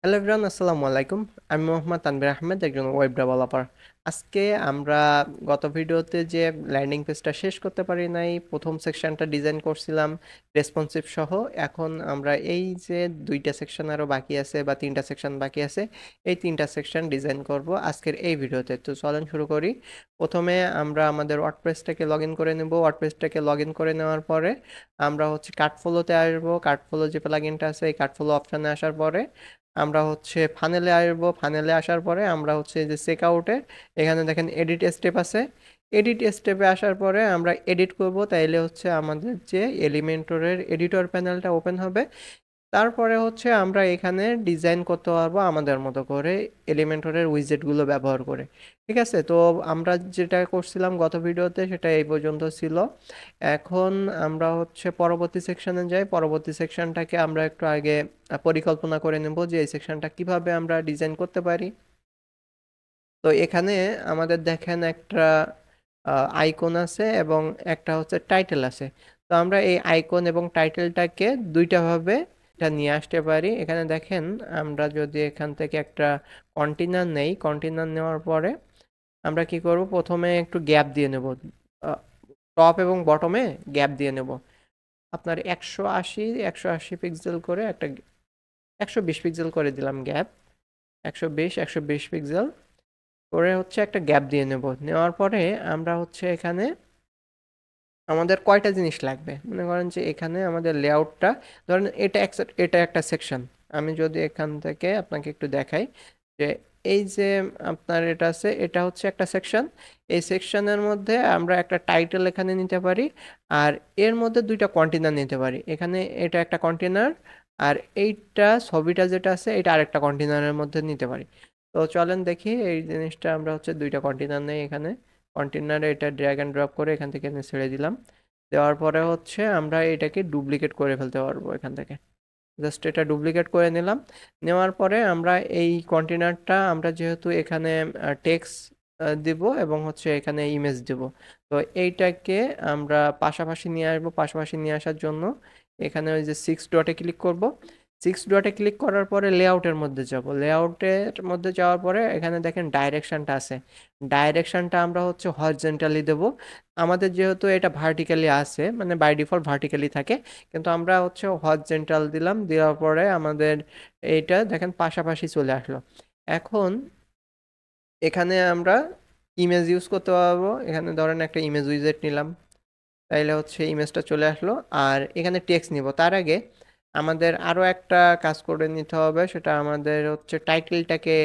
Hello everyone, আসসালামু আলাইকুম। আমি মোহাম্মদ তানভীর আহমেদ, একজন ওয়েব ডেভেলপার। আজকে আমরা গত ভিডিওতে যে ল্যান্ডিং পেজটা শেষ করতে পারি নাই, প্রথম সেকশনটা ডিজাইন করছিলাম রেসপন্সিভ সহ। এখন আমরা এই যে দুইটা সেকশন আরও বাকি আছে বা তিনটা সেকশন বাকি আছে, এই তিনটা সেকশন ডিজাইন করব আজকের এই ভিডিওতে। তো চলেন শুরু করি। প্রথমে আমরা আমাদের ওয়ার্ডপ্রেসটাকে লগ ইন করে নেব। ওয়ার্ডপ্রেসটাকে লগ ইন করে নেওয়ার পরে আমরা কার্টফ্লোতে আসবো। কার্টফ্লো যে প্লাগইনটা আছে, এই কার্টফ্লো অপশানে আসার পরে আমরা ফানেলে আসবো। ফানেলে আসার পরে আমরা যে চেক আউটে এখানে দেখেন এডিট স্টেপ আছে। এডিট স্টেপে আসার পরে আমরা এডিট করব, তাইলে আমাদের যে এলিমেন্টরের এডিটর প্যানেলটা ওপেন হবে। তারপরে আমরা এখানে ডিজাইন করতে পারবো আমাদের মতো করে এলিমেন্টরের উইজেটগুলো ব্যবহার করে। ঠিক আছে, তো আমরা যেটা করছিলাম গত ভিডিওতে সেটা এই পর্যন্ত ছিল। এখন আমরা পরবর্তী সেকশনে যাই। পরবর্তী সেকশনটাকে আমরা একটু আগে পরিকল্পনা করে নেব যে এই সেকশনটা কিভাবে আমরা ডিজাইন করতে পারি। তো এখানে আমাদের দেখেন একটা আইকন আছে এবং একটা টাইটেল আছে। তো আমরা এই আইকন এবং টাইটেলটাকে দুইটা ভাবে এটা নিয়ে আসতে পারি। এখানে দেখেন, আমরা যদি এখান থেকে একটা কন্টেনার নেই, কন্টেনার নেওয়ার পরে আমরা কি করব, প্রথমে একটু গ্যাপ দিয়ে নেব। টপ এবং বটমে গ্যাপ দিয়ে নেব। আপনার 180 পিক্সেল করে একটা, 120 পিক্সেল করে দিলাম গ্যাপ। 120 করে একটা গ্যাপ দিয়ে নেব। নেওয়ার পরে আমরা এখানে আমাদের কয়টা জিনিস লাগবে, মনে করেন যে এখানে আমাদের লেআউটটা, ধরেন এটা একটা সেকশন। আমি যদি এখান থেকে আপনাকে একটু দেখাই যে এই যে আপনার এটা আছে, এটা একটা সেকশন। এই সেকশনের মধ্যে আমরা একটা টাইটেল এখানে নিতে পারি, আর এর মধ্যে দুইটা কন্টেনার নিতে পারি। এখানে এটা একটা কন্টেনার, আর এইটা ছবিটা যেটা আছে এটা আরেকটা কন্টেনারের মধ্যে নিতে পারি। তো চলেন দেখি এই জিনিসটা। আমরা দুইটা কন্টেনার নেই এখানে। কন্টেনারে এটা ড্র্যাগ অ্যান্ড ড্রপ করে এখান থেকে এনে ছেড়ে দিলাম। দেওয়ার পরে আমরা এটাকে ডুপ্লিকেট করে ফেলতে পারবো এখান থেকে। জাস্ট এটা ডুপ্লিকেট করে নিলাম। নেওয়ার পরে আমরা এই কন্টেনারটা, আমরা যেহেতু এখানে টেক্সট দিব এবং এখানে ইমেজ দিব, তো এইটাকে আমরা পাশাপাশি নিয়ে আসবো। পাশাপাশি নিয়ে আসার জন্য এখানে ওই যে 6 ডটে ক্লিক করব। 6 ডটে ক্লিক করার পরে লেআউটের মধ্যে যাব। লেআউটের মধ্যে যাওয়ার পরে এখানে দেখেন ডাইরেকশনটা আছে। ডাইরেকশনটা আমরা হরিজন্টালি দেব। আমাদের যেহেতু এটা ভার্টিক্যালি আছে, মানে বাই ডিফল্ট ভার্টিক্যালি থাকে, কিন্তু আমরা হরিজন্টাল দিলাম। দেওয়ার পরে আমাদের এইটা দেখেন পাশাপাশি চলে আসলো। এখন এখানে আমরা ইমেজ ইউজ করতে পারবো। এখানে ধরেন একটা ইমেজ উইজেট নিলাম, তাইলে ইমেজটা চলে আসলো। আর এখানে টেক্সট নিব, তার আগে আমাদের আরও একটা কাজ করে নিতে হবে। সেটা আমাদের টাইটেলটাকে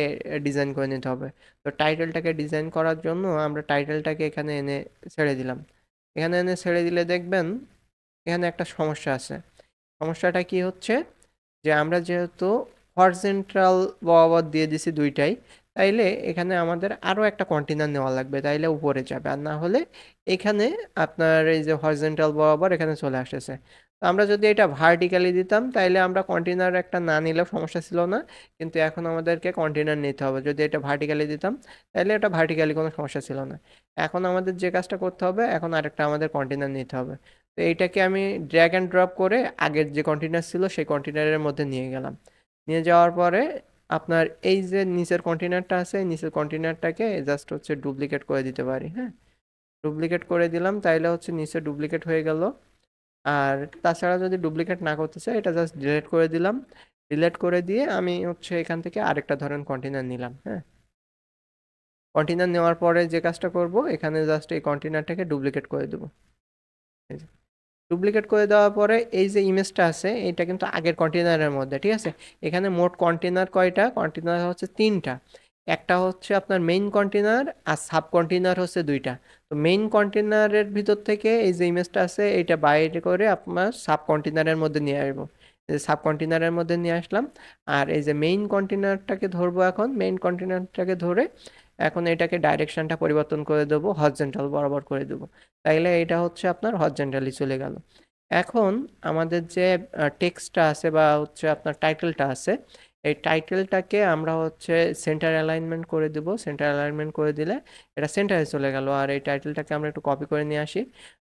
ডিজাইন করে নিতে হবে। তো টাইটেলটাকে ডিজাইন করার জন্য আমরা টাইটেলটাকে এখানে এনে ছেড়ে দিলাম। এখানে এনে ছেড়ে দিলে দেখবেন এখানে একটা সমস্যা আছে। সমস্যাটা কি হচ্ছে, যে আমরা যেহেতু হরিজন্টাল বরাবর দিয়ে দিছি দুইটাই, তাইলে এখানে আমাদের আরও একটা কন্টেনার নেওয়া লাগবে, তাইলে উপরে যাবে। আর না হলে এখানে আপনার এই যে হরিজন্টাল বরাবর এখানে চলে আসতেছে। তো আমরা যদি এটা ভার্টিক্যালি দিতাম তাইলে আমরা কন্টেনার একটা না নিলেও সমস্যা ছিল না, কিন্তু এখন আমাদেরকে কন্টেনার নিতে হবে। যদি এটা ভার্টিক্যালি দিতাম তাইলে এটা ভার্টিক্যালি কোনো সমস্যা ছিল না। এখন আমাদের যে কাজটা করতে হবে, এখন আরেকটা আমাদের কন্টেনার নিতে হবে। তো এইটাকে আমি ড্র্যাগ অ্যান্ড ড্রপ করে আগের যে কন্টেনার ছিল সেই কন্টেনারের মধ্যে নিয়ে গেলাম। নিয়ে যাওয়ার পরে আপনার এই যে নিচের কন্টেনারটা আছে, এই নিচের কন্টেনারটাকে জাস্ট ডুপ্লিকেট করে দিতে পারি। হ্যাঁ, ডুপ্লিকেট করে দিলাম, তাইলে নিচে ডুপ্লিকেট হয়ে গেল। আর তাছাড়া যদি ডুপ্লিকেট না করতে চাই, এটা জাস্ট ডিলিট করে দিলাম। ডিলিট করে দিয়ে আমি এখান থেকে আরেকটা ধরেন কন্টেনার নিলাম। হ্যাঁ, কন্টেনার নেওয়ার পরে যে কাজটা করব, এখানে জাস্ট এই কন্টেনারটাকে ডুপ্লিকেট করে দেবো। ডুপ্লিকেট করে দেওয়ার পরে এই যে ইমেজটা আছে এটা কিন্তু আগের কন্টেনারের মধ্যে, ঠিক আছে। এখানে মোট কন্টেনার কয়টা, কন্টেনার তিনটা। একটা আপনার মেইন কন্টেনার, আর সাব কন্টেনার দুইটা। তো মেইন কন্টেনারের ভিতর থেকে এই যে ইমেজটা আছে এটা বাইরে করে আপনার সাব কন্টেনারের মধ্যে নিয়ে আসবো। সাব কন্টেনারের মধ্যে নিয়ে আসলাম। আর এই যে মেইন কন্টেনারটাকে ধরবো, এখন মেইন কন্টেনারটাকে ধরে এখন এটাকে ডাইরেকশনটা পরিবর্তন করে দেবো, হরিজন্টাল বরাবর করে দেবো। তাইলে এটা আপনার হরিজন্টালি চলে গেল। এখন আমাদের যে টেক্সটটা আছে বা আপনার টাইটেলটা আছে, এই টাইটেলটাকে আমরা সেন্টার অ্যালাইনমেন্ট করে দেব। সেন্টার অ্যালাইনমেন্ট করে দিলে এটা সেন্টারে চলে গেল। আর এই টাইটেলটাকে আমরা একটু কপি করে নিয়ে আসি।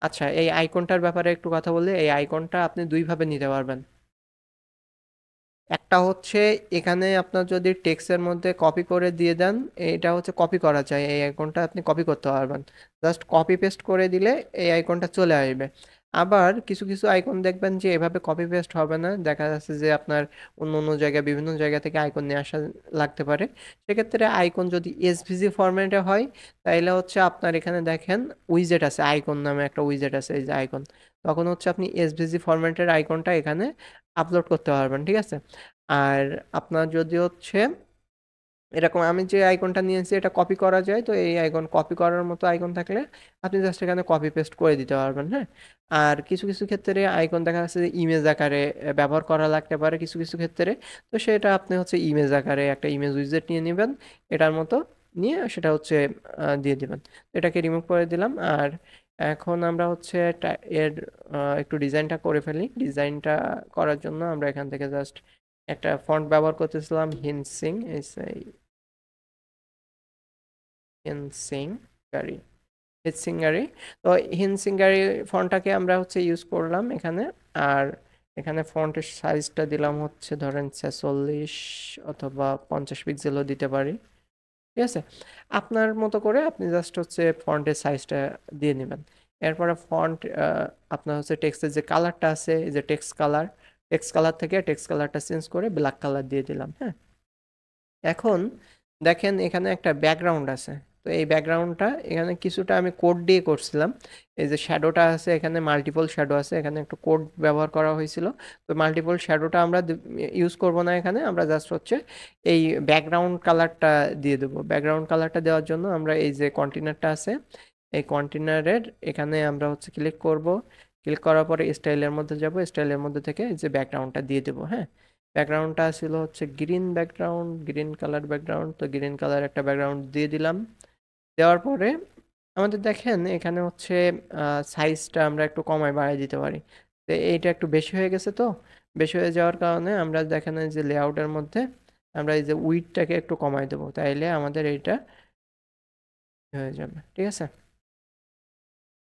আচ্ছা, এই আইকনটার ব্যাপারে একটু কথা বলি। এই আইকনটা আপনি দুইভাবে নিতে পারবেন। একটা হচ্ছে এখানে আপনার যদি টেক্সটের মধ্যে কপি করে দিয়ে দেন, এটা হচ্ছে কপি করা যায়, এই আইকনটা আপনি কপি করতে পারবেন। জাস্ট কপি পেস্ট করে দিলে এই আইকনটা চলে আসবে। আবার কিছু কিছু আইকন দেখবেন যে এভাবে কপি পেস্ট হবে না, দেখা যাচ্ছে যে আপনার অন্য অন্য জায়গায় বিভিন্ন জায়গা থেকে আইকন নিয়ে আসা লাগতে পারে। সেক্ষেত্রে আইকন যদি এসভিজি ফরম্যাটে হয়, তাইলে হচ্ছে আপনার এখানে দেখেন উইজেট আছে, আইকন নামে একটা উইজেট আছে, এই যে আইকন, তখন হচ্ছে আপনি এসভিজি ফরম্যাটের আইকনটা এখানে আপলোড করতে পারবেন, ঠিক আছে। আর আপনার যদি হচ্ছে এরকম আমি যে আইকনটা নিয়েছি এটা কপি করা যায়, তো এই আইকন কপি করার মতো আইকন থাকলে আপনি জাস্ট এখানে কপি পেস্ট করে দিতে পারবেন, হ্যাঁ। আর কিছু কিছু ক্ষেত্রে আইকন দেখা যাচ্ছে যে ইমেজ আকারে ব্যবহার করা লাগতে পারে কিছু কিছু ক্ষেত্রে, তো সেটা আপনি হচ্ছে ইমেজ আকারে একটা ইমেজ উইজেট নিয়ে নেবেন, এটার মতো নিয়ে সেটা হচ্ছে দিয়ে দিবেন। এটাকে রিমুভ করে দিলাম। আর এখন আমরা হচ্ছে এর একটু ডিজাইনটা করে ফেলি। ডিজাইনটা করার জন্য আমরা এখান থেকে জাস্ট একটা ফন্ট ব্যবহার করতেছিলাম, হিনসিং, হিনসিংগারি, হিনসিংগারি। তো হিনসিংগারি ফন্টটাকে আমরা হচ্ছে ইউজ করলাম এখানে। আর এখানে ফন্টের সাইজটা দিলাম হচ্ছে ধরেন 46 অথবা 50 পিক্সেলও দিতে পারি, ঠিক আছে। আপনার মতো করে আপনি জাস্ট হচ্ছে ফন্টের সাইজটা দিয়ে নেবেন। এরপরে ফন্ট আপনার হচ্ছে টেক্সটের যে কালারটা আছে, এই যে টেক্সট কালার থেকে টেক্সট কালারটা চেঞ্জ করে ব্ল্যাক কালার দিয়ে দিলাম, হ্যাঁ। এখন দেখেন এখানে একটা ব্যাকগ্রাউন্ড আছে, তো এই ব্যাকগ্রাউন্ডটা এখানে কিছুটা আমি কোড দিয়ে করছিলাম। এই যে শ্যাডোটা আছে এখানে মাল্টিপল শ্যাডো আছে, এখানে একটু কোড ব্যবহার করা হয়েছিল। তো মাল্টিপল শ্যাডোটা আমরা ইউজ করব না, এখানে আমরা জাস্ট হচ্ছে এই ব্যাকগ্রাউন্ড কালারটা দিয়ে দেবো। ব্যাকগ্রাউন্ড কালারটা দেওয়ার জন্য আমরা এই যে কন্টেনারটা আছে, এই কন্টেনারের এখানে আমরা হচ্ছে ক্লিক করব। ক্লিক করার পরে স্টাইলের মধ্যে যাব, স্টাইলের মধ্যে থেকে এই যে ব্যাকগ্রাউন্ডটা দিয়ে দেবো, হ্যাঁ। ব্যাকগ্রাউন্ডটা ছিল হচ্ছে green background, green colour background, তো গ্রিন কালার একটা ব্যাকগ্রাউন্ড দিয়ে দিলাম। দেওয়ার পরে আমাদের দেখেন এখানে হচ্ছে সাইজটা আমরা একটু কমায় বাড়ায় দিতে পারি। তো এইটা একটু বেশি হয়ে গেছে, তো বেশি হয়ে যাওয়ার কারণে আমরা দেখেন এই যে লেআউটের মধ্যে আমরা এই যে উইডটাকে একটু কমায় দেবো, তাইলে আমাদের এইটা হয়ে যাবে, ঠিক আছে।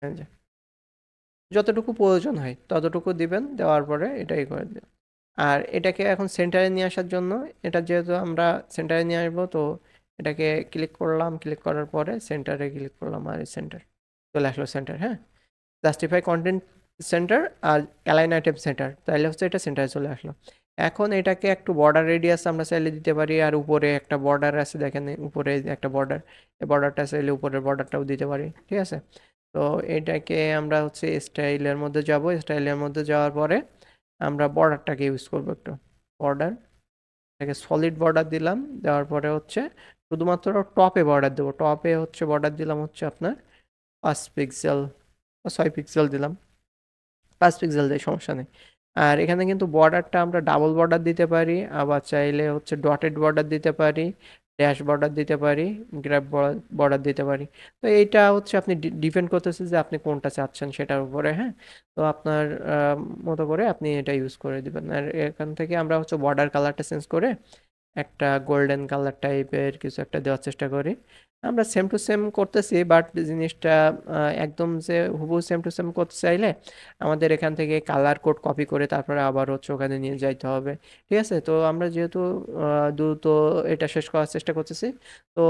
এই যে যতটুকু প্রয়োজন হয় ততটুকু দিবেন, দেওয়ার পরে এটাই করে দিবেন। আর এটাকে এখন সেন্টারে নিয়ে আসার জন্য, এটা যেহেতু আমরা সেন্টারে নিয়ে আসবো, তো এটাকে ক্লিক করলাম, ক্লিক করার পরে সেন্টারে ক্লিক করলাম, আর সেন্টার চলে আসলো, সেন্টার, হ্যাঁ। জাস্টিফাই কন্টেন্ট সেন্টার আর অ্যালাইন আইটেম সেন্টার, তাহলে হচ্ছে এটা সেন্টারে চলে আসলো। এখন এটাকে একটু বর্ডার রেডিয়াস আমরা চাইলে দিতে পারি, আর উপরে একটা বর্ডার আছে দেখেন, উপরে একটা বর্ডার, এই বর্ডারটা চাইলে উপরের বর্ডারটাও দিতে পারি, ঠিক আছে। তো এটাকে আমরা হচ্ছে স্টাইলের মধ্যে যাব, স্টাইলের মধ্যে যাওয়ার পরে আমরা বর্ডারটাকে ইউজ করবো একটু। বর্ডার, এটাকে সলিড বর্ডার দিলাম, দেওয়ার পরে হচ্ছে শুধুমাত্র টপে বর্ডার দেবো। টপে হচ্ছে বর্ডার দিলাম হচ্ছে আপনার 5 পিক্সেল, 6 পিক্সেল দিলাম, 5 পিক্সেল দিয়ে সমস্যা নেই। আর এখানে কিন্তু বর্ডারটা আমরা ডাবল বর্ডার দিতে পারি, আবার চাইলে হচ্ছে ডটেড বর্ডার দিতে পারি, ড্যাশ বর্ডার দিতে পারি, গ্র্যাপ বর্ডার দিতে পারি। তো এইটা হচ্ছে আপনি ডিপেন্ড করতেছে যে আপনি কোনটা চাচ্ছেন সেটার উপরে, হ্যাঁ। তো আপনার মতো করে আপনি এটা ইউজ করে দিবেন। আর এখান থেকে আমরা হচ্ছে বর্ডার কালারটা চেঞ্জ করে একটা গোল্ডেন কালার টাইপের কিছু একটা দেওয়ার চেষ্টা করি। আমরা সেম টু সেম করতেছি, বাট জিনিসটা একদম যে হুবহু সেম টু সেম করতে চাইলে আমাদের এখান থেকে কালার কোড কপি করে তারপরে আবার হচ্ছে ওখানে নিয়ে যাইতে হবে, ঠিক আছে। তো আমরা যেহেতু দ্রুত এটা শেষ করার চেষ্টা করতেছি, তো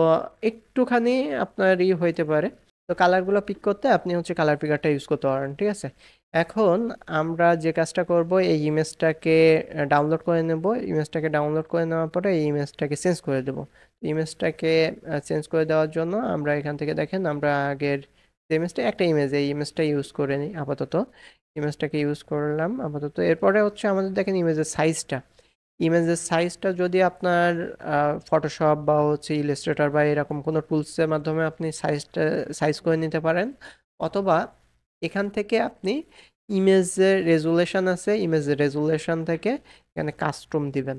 একটুখানি আপনার হইতে পারে। তো কালারগুলো পিক করতে আপনি হচ্ছে কালার পিকারটা ইউজ করতে পারেন, ঠিক আছে। এখন আমরা যে কাজটা করব, এই ইমেজটাকে ডাউনলোড করে নেব। ইমেজটাকে ডাউনলোড করে নেওয়ার পরে এই ইমেজটাকে চেঞ্জ করে দেব। ইমেজটাকে চেঞ্জ করে দেওয়ার জন্য আমরা এখান থেকে দেখেন আমরা আগের যে ইমেজটা, একটা ইমেজ, এই ইমেজটা ইউজ করে নিই আপাতত। ইমেজটাকে ইউজ করলাম আপাতত। এরপরে হচ্ছে আমাদের দেখেন ইমেজের সাইজটা যদি আপনার ফটোশপ বা হচ্ছে ইলাস্ট্রেটর বা এরকম কোনো টুলসের মাধ্যমে আপনি সাইজ করে নিতে পারেন, অথবা এখান থেকে আপনি ইমেজের রেজুলেশন আছে, ইমেজের রেজুলেশন থেকে এখানে কাস্টম দিবেন।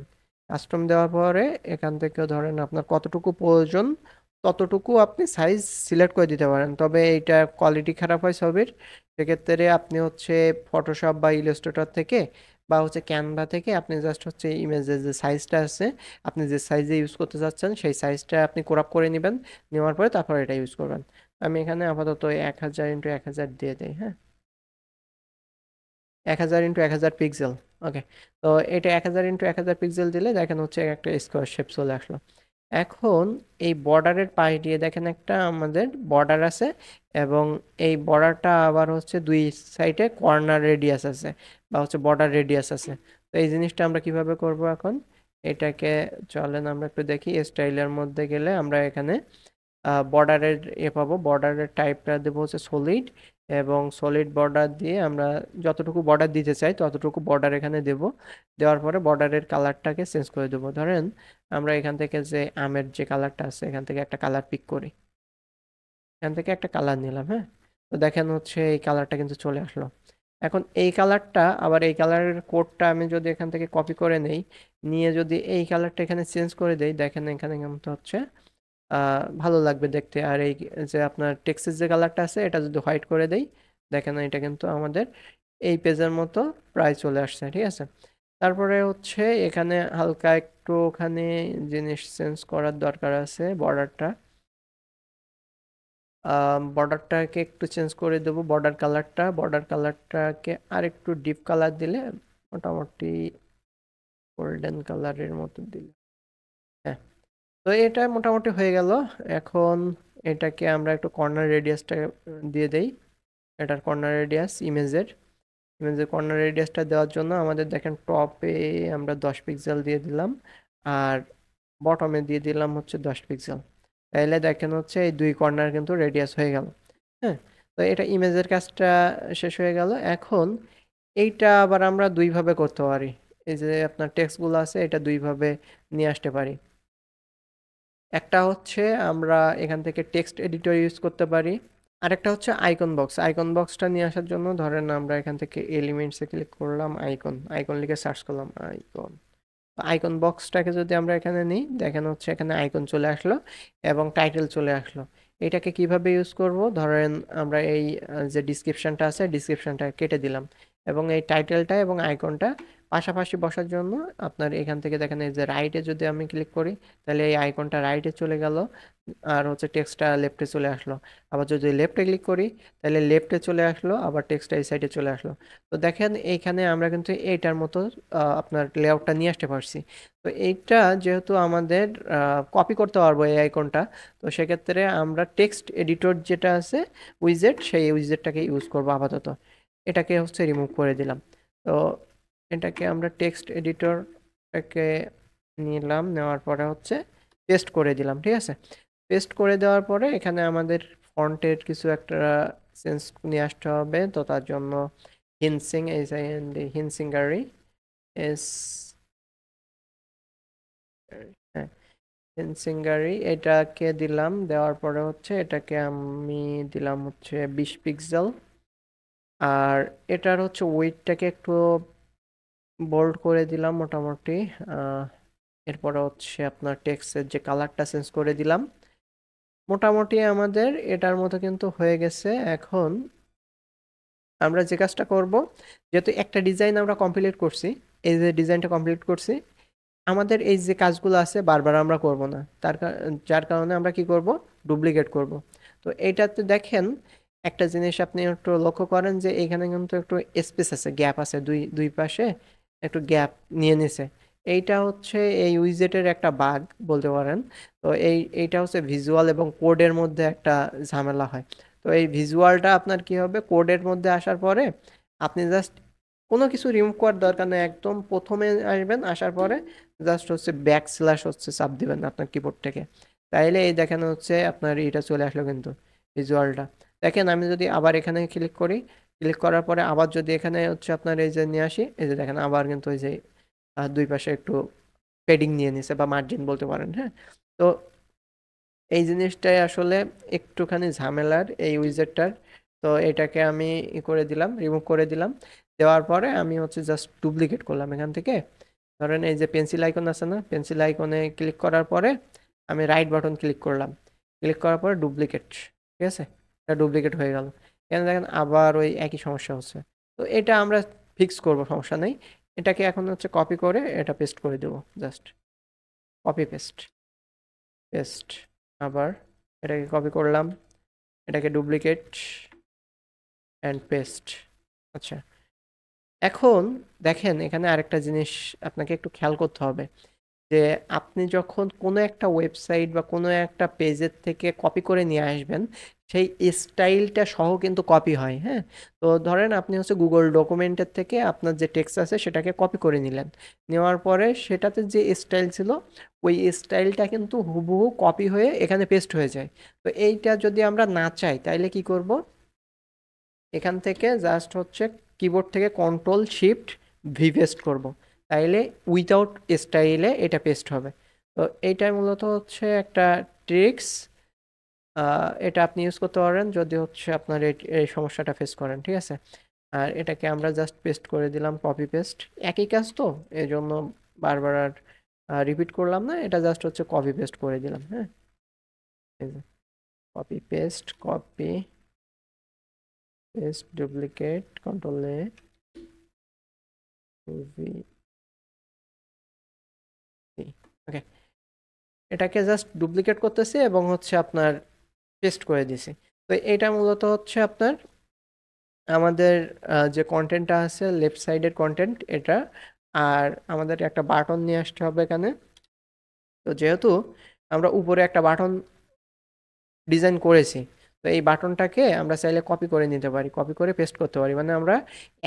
কাস্টম দেওয়ার পরে এখান থেকে ধরেন আপনার কতটুকু প্রয়োজন ততটুকু আপনি সাইজ সিলেক্ট করে দিতে পারেন। তবে এইটা কোয়ালিটি খারাপ হয় ছবির, সেক্ষেত্রে আপনি হচ্ছে ফটোশপ বা ইলাস্ট্রেটর থেকে বা হচ্ছে ক্যানভা থেকে আপনি জাস্ট হচ্ছে ইমেজের যে সাইজটা আছে, আপনি যে সাইজে ইউজ করতে চাচ্ছেন সেই সাইজটা আপনি ক্রপ করে নেবেন, নেওয়ার পরে তারপর এটা ইউজ করবেন। আমি এখানে আপাতত 1000 × 1000 দিয়ে দেই, হ্যাঁ। 1000 ইন্টু 1000 পিক্সেল। ওকে, তো এটা 1000 ইন্টু 1000 পিক্সেল দিলে দেখেন হচ্ছে একটা স্কোয়ার শেপ চলে আসলো। এখন এই বর্ডারের পাশ দিয়ে দেখেন একটা আমাদের বর্ডার আছে, এবং এই বর্ডারটা আবার হচ্ছে দুই সাইডে কর্নার রেডিয়াস আছে বা হচ্ছে বর্ডার রেডিয়াস আছে। তো এই জিনিসটা আমরা কিভাবে করব এখন, এটাকে চলেন আমরা একটু দেখি। স্টাইলের মধ্যে গেলে আমরা এখানে বর্ডারের পাবো, বর্ডারের টাইপটা দেবো হচ্ছে সলিড, এবং সলিড বর্ডার দিয়ে আমরা যতটুকু বর্ডার দিতে চাই ততটুকু বর্ডার এখানে দেব। দেওয়ার পরে বর্ডারের কালারটাকে চেঞ্জ করে দেবো। ধরেন আমরা এখান থেকে যে আমের যে কালারটা আছে এখান থেকে একটা কালার পিক করি, এখান থেকে একটা কালার নিলাম। হ্যাঁ, তো দেখেন হচ্ছে এই কালারটা কিন্তু চলে আসলো। এখন এই কালারটা আবার এই কালারের কোডটা আমি যদি এখান থেকে কপি করে নেই, নিয়ে যদি এই কালারটা এখানে চেঞ্জ করে দেই, দেখেন এখানে কেমন হচ্ছে, ভালো লাগবে দেখতে। আর এই যে আপনার টেক্সটের যে কালারটা আছে এটা যদি হোয়াইট করে দেই, দেখেন এটা কিন্তু আমাদের এই পেজের মতো প্রায় চলে আসছে। ঠিক আছে, তারপরে হচ্ছে এখানে হালকা একটু ওখানে জিনিস চেঞ্জ করার দরকার আছে। বর্ডারটাকে একটু চেঞ্জ করে দেবো, বর্ডার কালারটাকে আর একটু ডিপ কালার দিলে, মোটামুটি গোল্ডেন কালারের মতো দিলে, হ্যাঁ। তো এটা মোটামুটি হয়ে গেল। এখন এটাকে আমরা একটু কর্নার রেডিয়াসটা দিয়ে দেই। এটার কর্নার রেডিয়াস ইমেজের কর্নার রেডিয়াসটা দেওয়ার জন্য আমাদের দেখেন টপে আমরা 10 পিক্সেল দিয়ে দিলাম, আর বটমে দিয়ে দিলাম হচ্ছে 10 পিক্সেল। তাইলে দেখেন হচ্ছে এই দুই কর্নার কিন্তু রেডিয়াস হয়ে গেল। হ্যাঁ, তো এটা ইমেজের কাজটা শেষ হয়ে গেল। এখন এইটা আবার আমরা দুইভাবে করতে পারি। এই যে আপনার টেক্সটগুলো আছে এটা দুইভাবে নিয়ে আসতে পারি। একটা হচ্ছে আমরা এখান থেকে টেক্সট এডিটর ইউজ করতে পারি, আরেকটা হচ্ছে আইকন বক্সটা নিয়ে আসার জন্য ধরেন আমরা এখান থেকে এলিমেন্টসে ক্লিক করলাম, আইকন লিখে সার্চ করলাম আইকন বক্সটাকে যদি আমরা এখানে নিই, দেখেন হচ্ছে এখানে আইকন চলে আসলো এবং টাইটেল চলে আসলো। এটাকে কিভাবে ইউজ করব, ধরেন আমরা এই যে ডিসক্রিপশনটা আছে ডিসক্রিপশনটা কেটে দিলাম, এবং এই টাইটেলটা এবং আইকনটা পাশাপাশি বসার জন্য আপনার এখান থেকে দেখেন এই যে রাইটে যদি আমি ক্লিক করি, তাহলে এই আইকনটা রাইটে চলে গেল, আর হচ্ছে টেক্সটটা লেফটে চলে আসলো। আবার যদি লেফটে ক্লিক করি তাহলে লেফটে চলে আসলো, আবার টেক্সটটা এই সাইডে চলে আসলো। তো দেখেন এইখানে আমরা কিন্তু এইটার মতো আপনার লেআউটটা নিয়ে আসতে পারছি। তো এইটা যেহেতু আমাদের কপি করতে পারবো এই আইকনটা, তো সেক্ষেত্রে আমরা টেক্সট এডিটর যেটা আছে উইজেট, সেই উইজেটটাকে ইউজ করবো আপাতত। এটাকে হচ্ছে রিমুভ করে দিলাম। তো এটাকে আমরা টেক্সট এডিটরটাকে নিলাম, নেওয়ার পরে হচ্ছে পেস্ট করে দিলাম। ঠিক আছে, পেস্ট করে দেওয়ার পরে এখানে আমাদের ফন্টের কিছু একটা সেন্স নিয়ে আসতে হবে। তো তার জন্য হিনসিঙ্গারি এস, হ্যাঁ, হিনসিঙ্গারি এটাকে দিলাম। দেওয়ার পরে হচ্ছে এটাকে আমি দিলাম হচ্ছে 20 পিক্সেল, আর এটার হচ্ছে ওয়েটটাকে একটু বোল্ড করে দিলাম মোটামুটি। আহ, এরপরে হচ্ছে আপনার টেক্সটের যে কালারটা চেঞ্জ করে দিলাম। মোটামুটি আমাদের এটার মতো কিন্তু হয়ে গেছে। এখন আমরা যে কাজটা করব, যেহেতু একটা ডিজাইন আমরা কমপ্লিট করছি, এই যে ডিজাইনটা কমপ্লিট করছি, আমাদের এই যে কাজগুলো আছে বারবার আমরা করব না, যার কারণে আমরা কি করব, ডুপ্লিকেট করব। তো এইটাতে দেখেন একটা জিনিস আপনি একটু লক্ষ্য করেন যে এখানে কিন্তু একটু স্পেস আছে, গ্যাপ আছে, দুই দুই পাশে একটু গ্যাপ নিয়ে নিছে। এইটা হচ্ছে এই উইজেটের একটা বাগ বলতে পারেন। তো এইটা হচ্ছে ভিজুয়াল এবং কোডের মধ্যে একটা ঝামেলা হয়। তো এই ভিজুয়ালটা আপনার কি হবে, কোডের মধ্যে আসার পরে আপনি জাস্ট কোনো কিছু রিমুভ করার দরকার নেই, একদম প্রথমে আসবেন, আসার পরে জাস্ট হচ্ছে ব্যাক স্ল্যাশ হচ্ছে চাপ দিবেন আপনার কিবোর্ড থেকে। তাইলে এই দেখেন হচ্ছে আপনার এটা চলে আসলো কিন্তু ভিজুয়ালটা। দেখেন আমি যদি আবার এখানে ক্লিক করি, ক্লিক করার পরে আবার যদি এখানে হচ্ছে আপনার এই যে নিয়ে আসি, এই যে দেখেন আবার কিন্তু এই যে দুই পাশে একটু পেডিং নিয়ে নিছে বা মার্জিন বলতে পারেন। হ্যাঁ, তো এই জিনিসটাই আসলে একটুখানি ঝামেলার এই উইজেটটার। তো এটাকে আমি করে দিলাম, রিমুভ করে দিলাম। দেওয়ার পরে আমি হচ্ছে জাস্ট ডুপ্লিকেট করলাম এখান থেকে। ধরেন এই যে পেন্সিল আইকন আছে না, পেন্সিল আইকনে ক্লিক করার পরে আমি রাইট বাটন ক্লিক করলাম, ক্লিক করার পরে ডুপ্লিকেট। ঠিক আছে, এটা ডুপ্লিকেট হয়ে গেল। এখানে দেখেন আবার ওই একই সমস্যা হচ্ছে। তো এটা আমরা ফিক্স করব, সমস্যা নেই। এটাকে এখন হচ্ছে কপি করে এটা পেস্ট করে দেবো, জাস্ট কপি পেস্ট, পেস্ট। আবার এটাকে কপি করলাম, এটাকে ডুপ্লিকেট অ্যান্ড পেস্ট। আচ্ছা, এখন দেখেন এখানে আরেকটা জিনিস আপনাকে একটু খেয়াল করতে হবে যে আপনি যখন কোনো একটা ওয়েবসাইট বা কোনো একটা পেজের থেকে কপি করে নিয়ে আসবেন সেই স্টাইলটা সহ কিন্তু কপি হয়, হ্যাঁ? তো ধরেন আপনি হচ্ছে গুগল ডকুমেন্টের থেকে আপনার যে টেক্সট আছে সেটাকে কপি করে নিলেন, নেওয়ার পরে সেটাতে যে স্টাইল ছিল ওই স্টাইলটা কিন্তু হুবহু কপি হয়ে এখানে পেস্ট হয়ে যায়। তো এইটা যদি আমরা না চাই তাইলে কি করব, এখান থেকে জাস্ট হচ্ছে কিবোর্ড থেকে কন্ট্রোল শিফট ভি পেস্ট করব, তাইলে উইথাউট স্টাইলে এটা পেস্ট হবে। তো এইটাই মূলত হচ্ছে একটা ট্রিক্স, এটা আপনি ইউজ করতে পারেন যদি হচ্ছে আপনার এই সমস্যাটা ফেস করেন, ঠিক আছে? আর এটাকে আমরা জাস্ট পেস্ট করে দিলাম, কপি পেস্ট, একই কাজ তো, এই জন্য বারবার আর রিপিট করলাম না, এটা জাস্ট হচ্ছে কপি পেস্ট করে দিলাম, হ্যাঁ? Copy paste, copy paste, duplicate, control A, V, okay, এটাকে জাস্ট ডুপ্লিকেট করতেছি এবং হচ্ছে আপনার পেস্ট করে দিছি। তো এটা মূলত হচ্ছে আপনার আমাদের যে কন্টেন্টটা আছে লেফট সাইডের কন্টেন্ট এটা, আর আমাদের একটা বাটন নিয়ে আসতে হবে এখানে। তো যেহেতু আমরা উপরে একটা বাটন ডিজাইন করেছি, তো এই বাটনটাকে আমরা চাইলে কপি করে নিতে পারি, কপি করে পেস্ট করতে পারি, মানে আমরা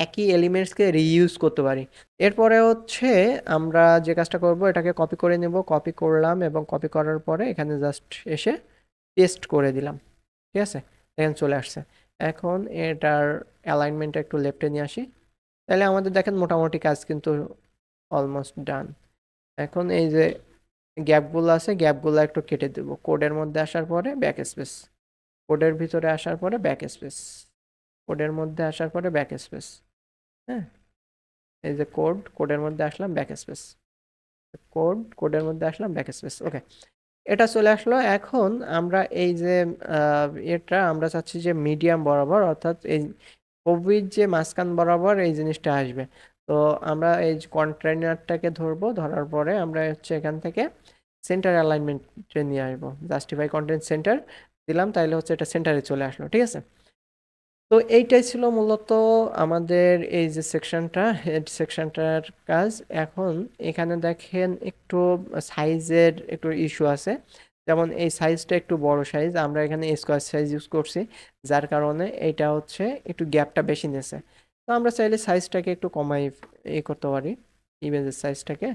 একই এলিমেন্টসকে রিইউজ করতে পারি। এরপরে হচ্ছে আমরা যে কাজটা করব, এটাকে কপি করে নেব, কপি করলাম এবং কপি করার পরে এখানে জাস্ট এসে পেস্ট করে দিলাম, ঠিক আছে? এখানে চলে আসছে। এখন এটার অ্যালাইনমেন্টটা একটু লেফটে নিয়ে আসি, তাহলে আমাদের দেখেন মোটামুটি কাজ কিন্তু অলমোস্ট ডান। এখন এই যে গ্যাপগুলো আছে গ্যাপগুলো একটু কেটে দেবো, কোডের মধ্যে আসার পরে ব্যাক স্পেস, কোডের ভিতরে আসার পরে ব্যাক স্পেস, কোডের মধ্যে আসার পরে ব্যাক স্পেস, হ্যাঁ? এই যে কোডের মধ্যে আসলাম, ব্যাক স্পেস, কোডের মধ্যে আসলাম, ব্যাক স্পেস, ওকে, এটা চলে আসলো। এখন আমরা এই যে এটা আমরা চাচ্ছি যে মিডিয়াম বরাবর, অর্থাৎ এই কোভিড যে মাঝখান বরাবর এই জিনিসটা আসবে। তো আমরা এই কন্টেইনারটাকে ধরবো, ধরার পরে আমরা হচ্ছে এখান থেকে সেন্টার অ্যালাইনমেন্টে নিয়ে আসবো, জাস্টিফাই কন্টেন্ট সেন্টার দিলাম, তাইলে হচ্ছে এটা সেন্টারে চলে আসলো, ঠিক আছে? তো এইটাই ছিল মূলত আমাদের এই যে সেকশনটা, হেড সেকশনটার কাজ। এখন এখানে দেখেন একটু সাইজের একটু ইস্যু আছে, যেমন এই সাইজটা একটু বড় সাইজ, আমরা এখানে স্কোয়ার সাইজ ইউজ করছি, যার কারণে এটা হচ্ছে একটু গ্যাপটা বেশি নিয়েছে। তো আমরা চাইলে সাইজটাকে একটু কমাই করতে পারি, ইমেজের সাইজটাকে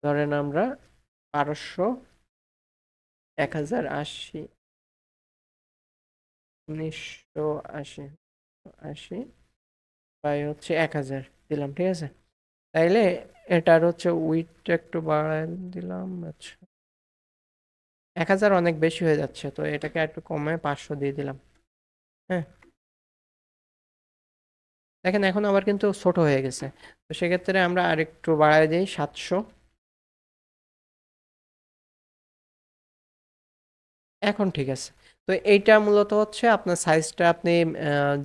ধরেন আমরা 1200, 1080, 1980, 80 বাই হচ্ছে 1000 দিলাম, ঠিক আছে? তাইলে এটার হচ্ছে উইডথটা একটু বাড়ায় দিলাম, আচ্ছা 1000 অনেক বেশি হয়ে যাচ্ছে, তো এটাকে একটু কমে 500 দিয়ে দিলাম, হ্যাঁ? দেখেন এখন আবার কিন্তু ছোট হয়ে গেছে, তো সেক্ষেত্রে আমরা আরেকটু বাড়ায় দিই 700, এখন ঠিক আছে। তো এইটা মূলত হচ্ছে আপনার সাইজটা, আপনি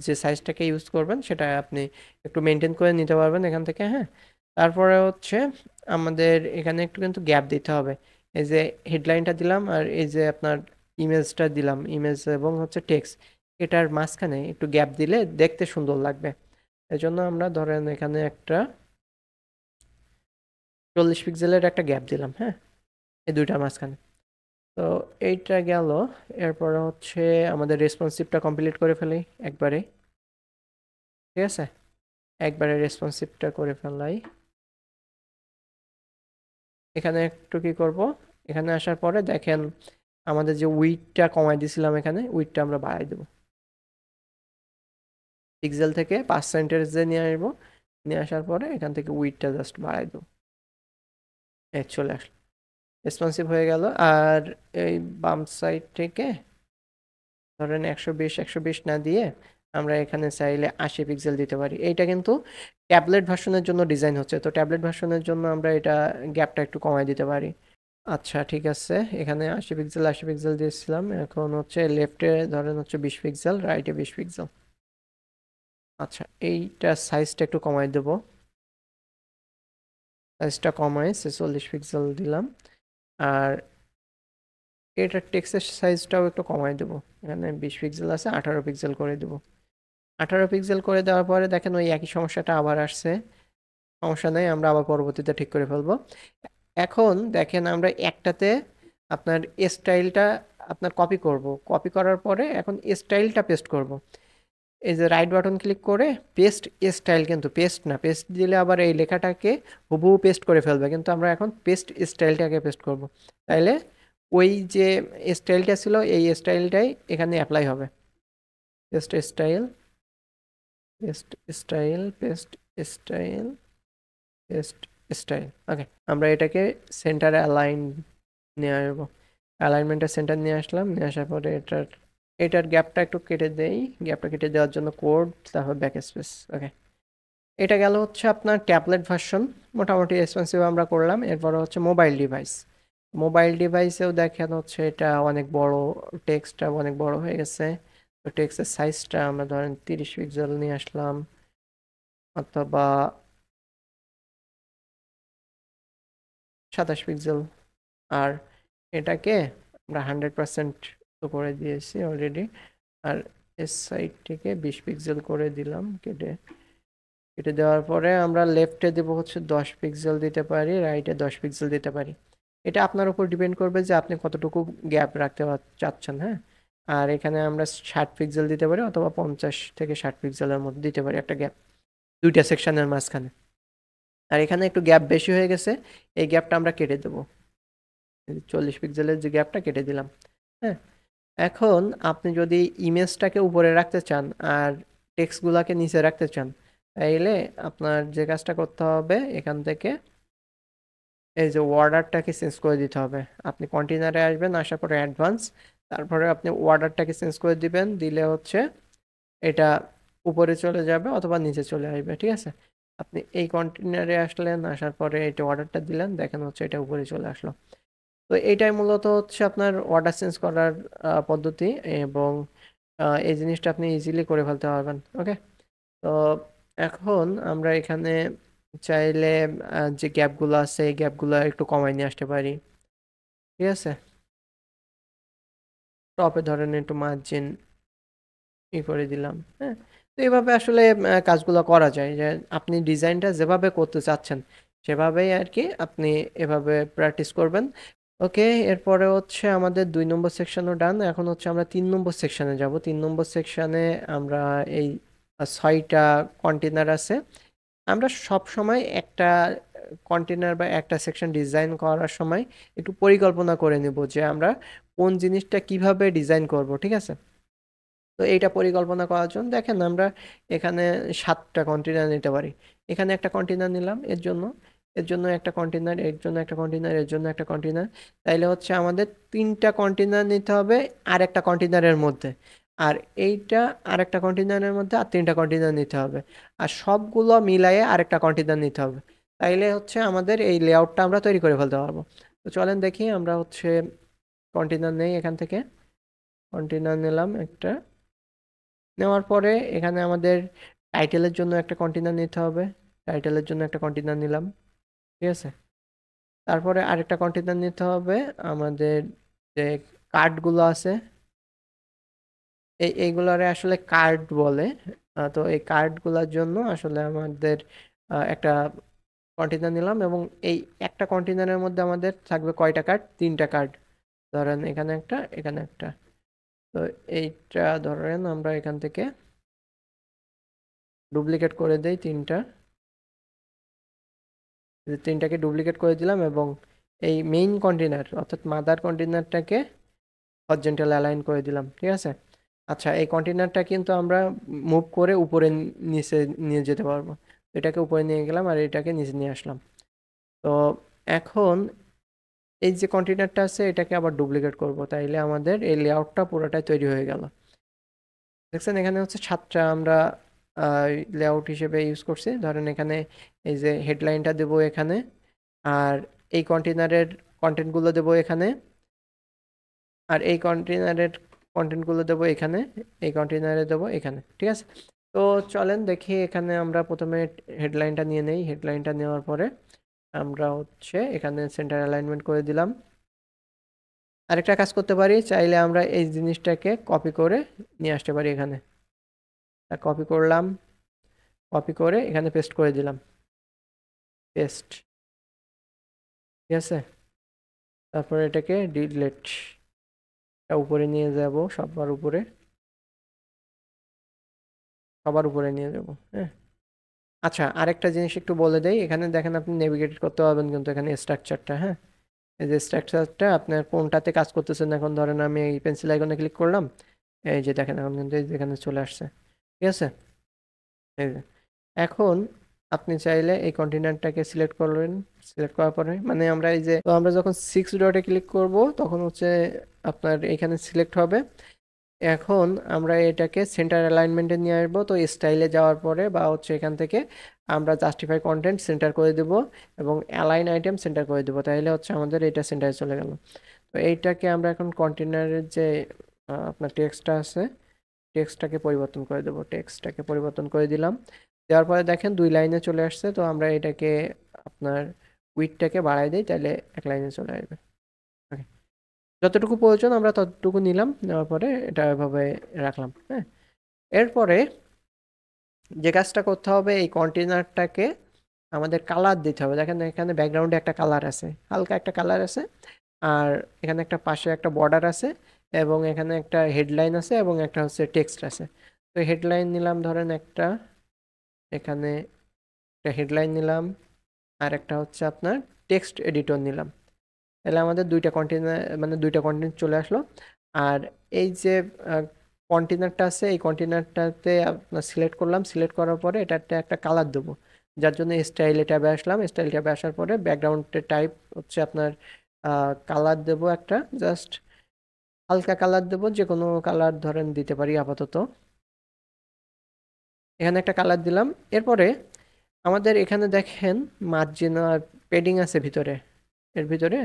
যে সাইজটাকে ইউজ করবেন সেটা আপনি একটু মেনটেন করে নিতে পারবেন এখান থেকে, হ্যাঁ? তারপরে হচ্ছে আমাদের এখানে একটু কিন্তু গ্যাপ দিতে হবে, এই যে হেডলাইনটা দিলাম আর এই যে আপনার ইমেজটা দিলাম, ইমেজ এবং হচ্ছে টেক্সট, এটার মাঝখানে একটু গ্যাপ দিলে দেখতে সুন্দর লাগবে। এজন্য আমরা ধরেন এখানে একটা 40 পিক্সেলের একটা গ্যাপ দিলাম, হ্যাঁ, এই দুইটার মাঝখানে। তো এইটা গেল। এরপরে হচ্ছে আমাদের রেসপন্সিভটা কমপ্লিট করে ফেলি একবারে, ঠিক আছে? একবারে রেসপন্সিভটা করে ফেলাই। এখানে একটু কি করব, এখানে আসার পরে দেখেন আমাদের যে উইডথটা কমাই দিছিলাম, এখানে উইডথটা আমরা বাড়াই দেবো, পিক্সেল থেকে পার্সেন্টেজে নিয়ে আসবো, নিয়ে আসার পরে এখান থেকে উইডথটা জাস্ট বাড়াই দেবো, এই চলে আসলো, রেসপন্সিভ হয়ে গেল। আর এই বাম সাইড থেকে ধরেন 120 না দিয়ে আমরা এখানে চাইলে 80 পিক্সেল দিতে পারি। এইটা কিন্তু ট্যাবলেট ভার্সনের জন্য ডিজাইন হচ্ছে, তো ট্যাবলেট ভার্সনের জন্য আমরা এটা গ্যাপটা একটু কমাই দিতে পারি। আচ্ছা ঠিক আছে, এখানে 80 পিক্সেল দিয়েছিলাম, এখন হচ্ছে লেফটে ধরেন হচ্ছে 20 পিক্সেল, রাইটে 20 পিক্সেল। আচ্ছা এইটা সাইজটা একটু কমাই দেবো, সাইজটা কমাই 46 পিক্সেল দিলাম। আর এটার টেক্সটের সাইজটাও একটু কমাই দেবো, এখানে 20 পিক্সেল আছে, 18 পিক্সেল করে দেবো। 18 পিক্সেল করে দেওয়ার পরে দেখেন ওই একই সমস্যাটা আবার আসছে, সমস্যা নেই, আমরা আবার পরবর্তীতে ঠিক করে ফেলবো। এখন দেখেন আমরা একটাতে আপনার স্টাইলটা আপনার কপি করব, কপি করার পরে এখন স্টাইলটা পেস্ট করব। এই যে রাইট বাটন ক্লিক করে পেস্ট স্টাইল, কিন্তু পেস্ট না, পেস্ট দিলে আবার এই লেখাটাকে হুবহু পেস্ট করে ফেলবে, কিন্তু আমরা এখন পেস্ট স্টাইলটাকে পেস্ট করব। তাইলে ওই যে স্টাইলটা ছিল এই স্টাইলটাই এখানে অ্যাপ্লাই হবে। Paste style, paste style, paste style, paste style. Okay, আমরা এটাকে সেন্টারে অ্যালাইন নিয়ে আসবো। অ্যালাইনমেন্টের সেন্টার নিয়ে আসলাম, নিয়ে আসার পরে এটার গ্যাপটা একটু কেটে দেই। গ্যাপটা কেটে দেওয়ার জন্য কোড, তারপর ব্যাক স্পেস। ওকে, এটা গেল হচ্ছে আপনার ট্যাবলেট ভার্সন, মোটামুটি এক্সপেন্সিভ আমরা করলাম। এরপরে হচ্ছে মোবাইল ডিভাইস। মোবাইল ডিভাইসেও দেখেন হচ্ছে এটা অনেক বড়, টেক্সটটা অনেক বড় হয়ে গেছে। তো টেক্সটের সাইজটা আমরা ধরেন 30 পিক্সেল নিয়ে আসলাম, অথবা 27 পিক্সেল। আর এটাকে আমরা 100% তো করে দিয়েছি অলরেডি। আর এস সাইড থেকে 20 পিক্সেল করে দিলাম কেটে। কেটে দেওয়ার পরে আমরা লেফটে দেবো হচ্ছে 10 পিক্সেল দিতে পারি, রাইটে 10 পিক্সেল দিতে পারি। এটা আপনার উপর ডিপেন্ড করবে যে আপনি কতটুকু গ্যাপ রাখতে চাচ্ছেন। হ্যাঁ, আর এখানে আমরা 60 পিক্সেল দিতে পারি, অথবা 50 থেকে 60 পিক্সেলের মধ্যে দিতে পারি একটা গ্যাপ দুইটা সেকশনের মাঝখানে। আর এখানে একটু গ্যাপ বেশি হয়ে গেছে, এই গ্যাপটা আমরা কেটে দেবো। 40 পিক্সেলের যে গ্যাপটা কেটে দিলাম। হ্যাঁ, এখন আপনি যদি ইমেজটাকে উপরে রাখতে চান আর টেক্সটগুলোকে নিচে রাখতে চান, তাইলে আপনার যে কাজটা করতে হবে, এখান থেকে এই যে ওয়ার্ডারটাকে চেঞ্জ করে দিতে হবে। আপনি কন্টেনারে আসবেন, আসার পরে অ্যাডভান্স, তারপরে আপনি ওয়ার্ডারটাকে চেঞ্জ করে দিবেন। দিলে হচ্ছে এটা উপরে চলে যাবে অথবা নিচে চলে আসবে। ঠিক আছে, আপনি এই কন্টেনারে আসলেন, আসার পরে এটা অর্ডারটা দিলেন, দেখেন হচ্ছে এটা উপরে চলে আসলো। তো এইটাই মূলত হচ্ছে আপনার অর্ডার চেঞ্জ করার পদ্ধতি, এবং এই জিনিসটা আপনি ইজিলি করে ফেলতে পারবেন। ওকে, তো এখন আমরা এখানে চাইলে যে গ্যাপগুলো আছে এই গ্যাপগুলো একটু কমাই নিয়ে আসতে পারি। ঠিক আছে, টপে ধরেন একটু মার্জিন করে দিলাম। হ্যাঁ, তো এইভাবে আসলে কাজগুলো করা যায়, যে আপনি ডিজাইনটা যেভাবে করতে চাচ্ছেন সেভাবেই আর কি আপনি এভাবে প্র্যাকটিস করবেন। ওকে, এরপরে হচ্ছে আমাদের 2 নম্বর সেকশনও ডান। এখন হচ্ছে আমরা 3 নম্বর সেকশনে যাব। 3 নম্বর সেকশনে আমরা এই 6টা কন্টেনার আছে। আমরা সব সময় একটা কন্টেনার বা একটা সেকশন ডিজাইন করার সময় একটু পরিকল্পনা করে নেব যে আমরা কোন জিনিসটা কিভাবে ডিজাইন করব। ঠিক আছে, তো এইটা পরিকল্পনা করার জন্য দেখেন আমরা এখানে 7টা কন্টেনার নিতে পারি। এখানে একটা কন্টেনার নিলাম এর জন্য, এর জন্য একটা কন্টেনার, এর জন্য একটা কন্টেনার, এর জন্য একটা কন্টেনার। তাইলে হচ্ছে আমাদের 3টা কন্টেনার নিতে হবে আর একটা কন্টেনারের মধ্যে, আর এইটা আরেকটা কন্টেনারের মধ্যে আর 3টা কন্টেনার নিতে হবে, আর সবগুলো মিলাইয়ে আরেকটা কন্টেনার নিতে হবে। তাইলে হচ্ছে আমাদের এই লেআউটটা আমরা তৈরি করে ফেলতে পারবো। তো চলেন দেখি, আমরা হচ্ছে কন্টেনার নেই, এখান থেকে কন্টেনার নিলাম একটা। নেওয়ার পরে এখানে আমাদের টাইটেলের জন্য একটা কন্টেনার নিতে হবে, টাইটেলের জন্য একটা কন্টেনার নিলাম। ঠিক আছে, তারপরে আরেকটা কন্টেনার নিতে হবে আমাদের যে কার্ডগুলো আছে, এইগুলারে আসলে কার্ড বলে। তো এই কার্ডগুলোর জন্য আসলে আমাদের একটা কন্টেনার নিলাম, এবং এই একটা কন্টেনারের মধ্যে আমাদের থাকবে কয়টা কার্ড, 3টা কার্ড। ধরেন এখানে একটা, এখানে একটা। তো এইটা ধরেন আমরা এখান থেকে ডুপ্লিকেট করে দেই 3টা। 3টাকে ডুপ্লিকেট করে দিলাম, এবং এই মেইন কন্টেনার অর্থাৎ মাদার কন্টেনারটাকে হরিজন্টাল অ্যালাইন করে দিলাম। ঠিক আছে, আচ্ছা এই কন্টেনারটা কিন্তু আমরা মুভ করে উপরে নিচে নিয়ে যেতে পারবো। এটাকে উপরে নিয়ে গেলাম আর এটাকে নিচে নিয়ে আসলাম। তো এখন এই যে কন্টেনারটা আছে এটাকে আবার ডুপ্লিকেট করব, তাইলে আমাদের এই লেআউটটা পুরোটাই তৈরি হয়ে গেল। দেখছেন এখানে হচ্ছে 7টা আমরা লেআউট হিসেবে ইউজ করছি। ধরেন এখানে এই যে হেডলাইনটা দেবো এখানে, আর এই কন্টেনারের কন্টেন্টগুলো দেবো এখানে, আর এই কন্টেনারের কন্টেন্টগুলো দেবো এখানে, এই কন্টেনারে দেবো এখানে। ঠিক আছে, তো চলেন দেখি, এখানে আমরা প্রথমে হেডলাইনটা নিয়ে নেই। হেডলাইনটা নেওয়ার পরে আমরা হচ্ছে এখানে সেন্টার অ্যালাইনমেন্ট করে দিলাম। আরেকটা কাজ করতে পারি, চাইলে আমরা এই জিনিসটাকে কপি করে নিয়ে আসতে পারি এখানে। কপি করলাম, কপি করে এখানে পেস্ট করে দিলাম। পেস্ট, ঠিক আছে। তারপরে এটাকে ডিলিট, উপরে নিয়ে যাব, সবার উপরে নিয়ে যাব, হ্যাঁ। আচ্ছা, আরেকটা জিনিস একটু বলে দেই, এখানে দেখেন আপনি নেভিগেট করতে পারবেন কিন্তু এখানে স্ট্রাকচারটা, হ্যাঁ। এই যে স্ট্রাকচারটা আপনার কোনটাতে কাজ করতেছেন, এখন ধরেন আমি এই পেন্সিল আইকনে ক্লিক করলাম, এই যে দেখেন এখন কিন্তু এই যে এখানে চলে আসছে, ঠিক আছে। এই যে এখন আপনি চাইলে এই কন্টিনেন্টটাকে সিলেক্ট করবেন, সিলেক্ট করার পরে মানে আমরা এই যে তো আমরা যখন 6 ডটে ক্লিক করব তখন হচ্ছে আপনার এখানে সিলেক্ট হবে। এখন আমরা এটাকে সেন্টার অ্যালাইনমেন্টে নিয়ে আসবো, তো স্টাইলে যাওয়ার পরে বা হচ্ছে এখান থেকে আমরা জাস্টিফাই কন্টেন্ট সেন্টার করে দেব এবং অ্যালাইন আইটেম সেন্টার করে দেবো, তাইলে হচ্ছে আমাদের এটা সেন্টারে চলে গেল। তো এইটাকে আমরা এখন কন্টেনারের যে আপনার টেক্সটটা আছে, টেক্সটটাকে পরিবর্তন করে দেবো, টেক্সটটাকে পরিবর্তন করে দিলাম। দেওয়ার পরে দেখেন 2 লাইনে চলে আসছে, তো আমরা এটাকে আপনার উইডথটাকে বাড়াই দিই, তাহলে 1 লাইনে চলে আসবে। ওকে, যতটুকু প্রয়োজন আমরা ততটুকু নিলাম, নেওয়ার পরে এটা এভাবে রাখলাম, হ্যাঁ। এরপরে যে কাজটা করতে হবে, এই কন্টেনারটাকে আমাদের কালার দিতে হবে। দেখেন এখানে ব্যাকগ্রাউন্ডে একটা কালার আছে, হালকা একটা কালার আছে, আর এখানে একটা পাশে একটা বর্ডার আছে, এবং এখানে একটা হেডলাইন আছে এবং একটা হচ্ছে টেক্সট আছে। তো হেডলাইন নিলাম ধরেন একটা, এখানে একটা হেডলাইন নিলাম, আর একটা হচ্ছে আপনার টেক্সট এডিটর নিলাম। তাহলে আমাদের দুইটা কন্টেনার মানে দুইটা কন্টেন্ট চলে আসলো। আর এই যে কন্টেনারটা আছে, এই কন্টেনারটাতে আপনার সিলেক্ট করলাম, সিলেক্ট করার পরে এটাতে একটা কালার দেবো, যার জন্য স্টাইলে ট্যাবে আসলাম, স্টাইল ট্যাবে আসার পরে ব্যাকগ্রাউন্ডের টাইপ হচ্ছে আপনার কালার দেবো একটা, জাস্ট হালকা কালার দেবো, যে কোনো কালার ধরেন দিতে পারি আপাতত। এখানে একটা কালার দিলাম। এরপরে আমাদের এখানে দেখেন মার্জিন আর পেডিং আছে ভিতরে, এর ভিতরে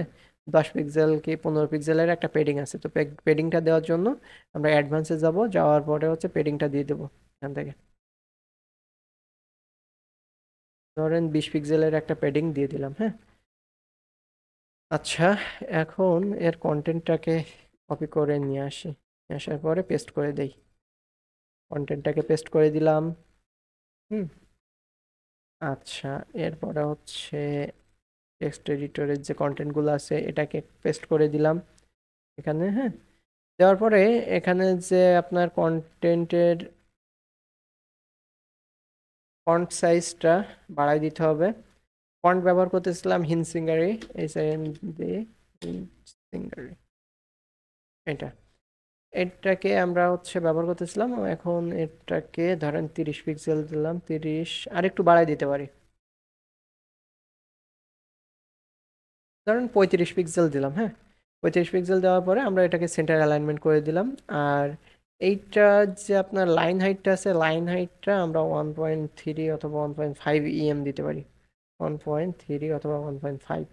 10 পিক্সেল কি 15 পিক্সেলের একটা পেডিং আছে। তো পেডিংটা দেওয়ার জন্য আমরা অ্যাডভান্সে যাব, যাওয়ার পরে হচ্ছে পেডিংটা দিয়ে দেবো এখান থেকে, ধরেন 20 পিক্সেলের একটা পেডিং দিয়ে দিলাম, হ্যাঁ। আচ্ছা, এখন এর কন্টেন্টটাকে কপি করে নিয়ে আসি, নিয়ে আসার পরে পেস্ট করে দেই, কন্টেন্টটাকে পেস্ট করে দিলাম। হুম। আচ্ছা, এরপরে হচ্ছে টেক্সট এডিটরের যে কন্টেন্টগুলো আছে এটাকে পেস্ট করে দিলাম এখানে, হ্যাঁ। দেওয়ার পরে এখানে যে আপনার কন্টেন্টের ফন্ট সাইজটা বাড়াই দিতে হবে। ফন্ট ব্যবহার করতেছিলাম হিনসিঙ্গারি, হিনসিঙ্গারি, এটা এটাকে আমরা হচ্ছে ব্যবহার করতেছিলাম। এখন এটাকে ধরেন 30 পিক্সেল দিলাম, 30, আর একটু বাড়াই দিতে পারি, ধরেন 35 পিক্সেল দিলাম, হ্যাঁ। 35 পিক্সেল দেওয়ার পরে আমরা এটাকে সেন্টার অ্যালাইনমেন্ট করে দিলাম। আর এইটা যে আপনার লাইন হাইটটা আছে, লাইন হাইটটা আমরা 1.3 অথবা 1.5 ইএম দিতে পারি, 1.3 অথবা 1.5,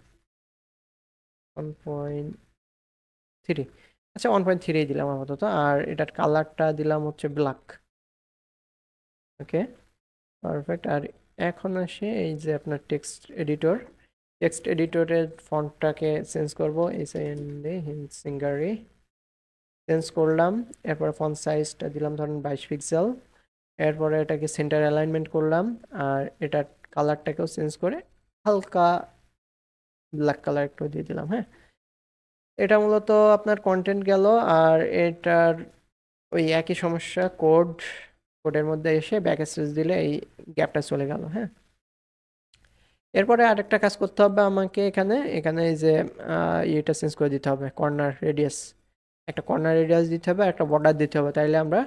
1.3, আচ্ছা 1.3 দিলাম আপাতত। আর এটার কালারটা দিলাম হচ্ছে ব্ল্যাক। ওকে, পারফেক্ট। আর এখন আসে এই যে আপনার টেক্সট এডিটর, টেক্সট এডিটরের ফন্টটাকে চেঞ্জ করবো, হিনসিঙ্গারি চেঞ্জ করলাম। এরপর ফন্ট সাইজটা দিলাম ধরেন 22 পিক্সেল। এরপরে এটাকে সেন্টার অ্যালাইনমেন্ট করলাম, আর এটার কালারটাকেও চেঞ্জ করে হালকা ব্ল্যাক কালার একটু দিয়ে দিলাম, হ্যাঁ। এটা মূলত আপনার কন্টেন্ট গেল। আর এটার ওই একই সমস্যা, কোডের মধ্যে এসে ব্যাক স্পেস দিলে এই গ্যাপটা চলে গেল, হ্যাঁ। এরপরে আরেকটা কাজ করতে হবে আমাকে, এখানে এখানে এই যে এটা চেঞ্জ করে দিতে হবে, কর্নার রেডিয়াস, একটা কর্নার রেডিয়াস দিতে হবে, একটা বর্ডার দিতে হবে, তাইলে আমরা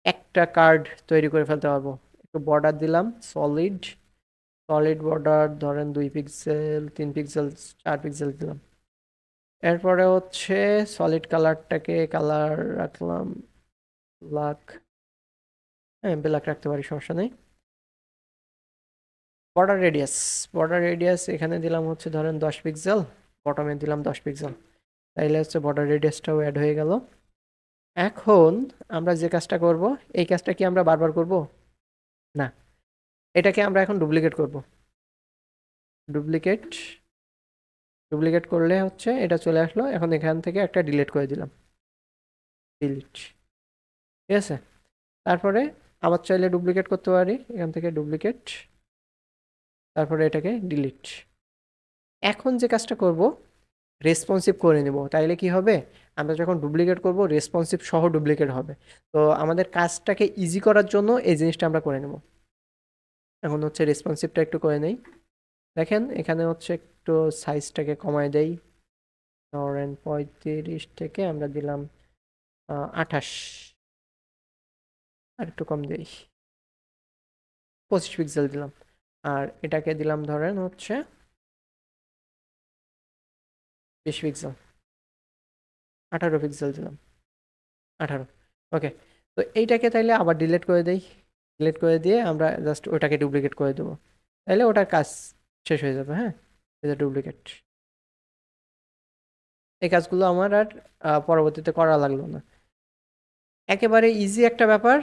একটা কার্ড তৈরি করে ফেলতে পারবো। একটু বর্ডার দিলাম, সলিড, সলিড বর্ডার ধরেন 2 পিক্সেল, 3 পিক্সেল, 4 পিক্সেল দিলাম। এরপরে হচ্ছে সলিড কালারটাকে কালার রাখলাম ব্ল্যাক, হ্যাঁ ব্ল্যাক রাখতে পারি, সমস্যা নেই। বর্ডার রেডিয়াস, বর্ডার রেডিয়াস এখানে দিলাম হচ্ছে ধরেন 10 পিক্সেল, বটমে দিলাম 10 পিক্সেল, তাইলে হচ্ছে বর্ডার রেডিয়াসটাও অ্যাড হয়ে গেল। এখন আমরা যে কাজটা করব, এই কাজটা কি আমরা বারবার করব না, এটাকে আমরা এখন ডুপ্লিকেট করব। ডুপ্লিকেট, ডুপ্লিকেট করলে হচ্ছে এটা চলে আসলো। এখন এখান থেকে একটা ডিলিট করে দিলাম, ডিলিট, ঠিক আছে। তারপরে আবার চাইলে ডুপ্লিকেট করতে পারি, এখান থেকে ডুপ্লিকেট, তারপরে এটাকে ডিলিট। এখন যে কাজটা করব, রেসপন্সিভ করে নেব, তাইলে কি হবে, আমরা যখন ডুপ্লিকেট করব রেসপন্সিভ সহ ডুপ্লিকেট হবে। তো আমাদের কাজটাকে ইজি করার জন্য এই জিনিসটা আমরা করে নেব। এখন হচ্ছে রেসপন্সিভটা একটু করে নেই। দেখেন এখানে হচ্ছে একটু সাইজটাকে কমায় দেই, ধরেন 35 থেকে আমরা দিলাম 28, আর একটু কম দেই, 25 পিক্সেল দিলাম। আর এটাকে দিলাম ধরেন হচ্ছে 20 পিক্সেল, 18 পিক্সেল দিলাম, 18। ওকে, তো এইটাকে তাইলে আবার ডিলিট করে দেই। ডিলিট করে দিয়ে আমরা জাস্ট ওটাকে ডুপ্লিকেট করে দেবো, তাইলে ওটার কাজ শেষ হয়ে যাবে। হ্যাঁ, এটা ডুপ্লিকেট। এই কাজগুলো আমার আর পরবর্তীতে করা লাগলো না, একেবারে ইজি একটা ব্যাপার।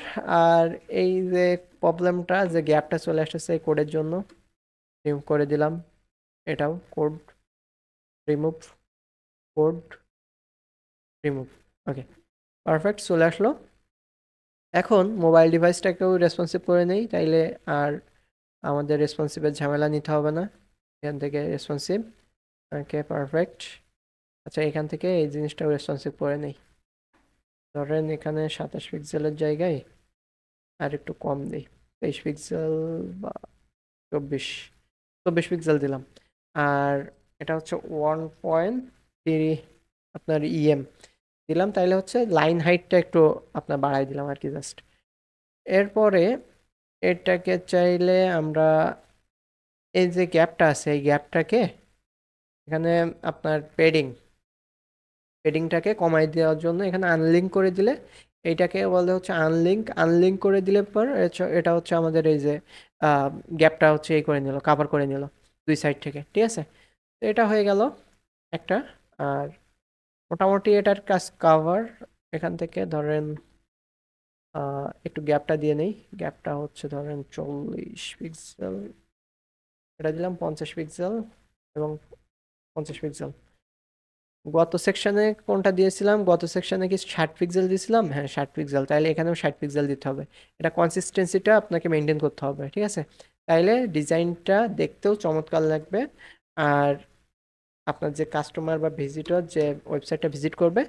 আর এই যে প্রবলেমটা, যে গ্যাপটা চলে আসতেছে এই কোডের জন্য, রিমুভ করে দিলাম। এটাও কোড রিমুভ, কোড রিমুভ। ওকে, পারফেক্ট, চলে আসলো। এখন মোবাইল ডিভাইসটাকেও রেসপন্সিভ করে নেই, তাইলে আর আমাদের রেসপন্সিভের ঝামেলা নিতে হবে না। এখান থেকে রেসপন্সিভ, ওকে পারফেক্ট। আচ্ছা, এখান থেকে এই জিনিসটাও রেসপন্সিভ করে নেই, ধরেন এখানে 27 পিক্সেলের জায়গায় আর একটু কম দিই, 23 পিক্সেল বা 24 পিক্সেল দিলাম। আর এটা হচ্ছে 1.3 আপনার দিলাম, তাইলে হচ্ছে লাইন হাইটটা একটু আপনার বাড়াই দিলাম আর কি, জাস্ট। এরপরে এটাকে চাইলে আমরা এই যে গ্যাপটা আছে এই গ্যাপটাকে এখানে আপনার পেডিংটাকে কমাই দেওয়ার জন্য এখানে আনলিঙ্ক করে দিলে, এইটাকে বলে হচ্ছে আনলিঙ্ক। আনলিঙ্ক করে দিলে পর এটা হচ্ছে আমাদের এই যে গ্যাপটা হচ্ছে এই করে নিল, কাভার করে নিল দুই সাইড থেকে, ঠিক আছে। তো এটা হয়ে গেল একটা। আর মোটামুটি এটার কাজ কাভার। এখান থেকে ধরেন একটু গ্যাপটা দিয়ে নেই, গ্যাপটা হচ্ছে ধরেন 40 পিক্সেল, এটা দিলাম 50 পিক্সেল এবং 50 পিক্সেল। গত সেকশনে কোনটা দিয়েছিলাম, গত সেকশনে কি 60 পিক্সেল দিয়েছিলাম? হ্যাঁ, 60 পিক্সেল, তাইলে এখানেও 60 পিক্সেল দিতে হবে। এটা কনসিস্টেন্সিটা আপনাকে মেনটেন করতে হবে, ঠিক আছে। তাইলে ডিজাইনটা দেখতেও চমৎকার লাগবে। আর আপনার যে কাস্টমার বা ভিজিটর যে ওয়েবসাইটটা ভিজিট করবে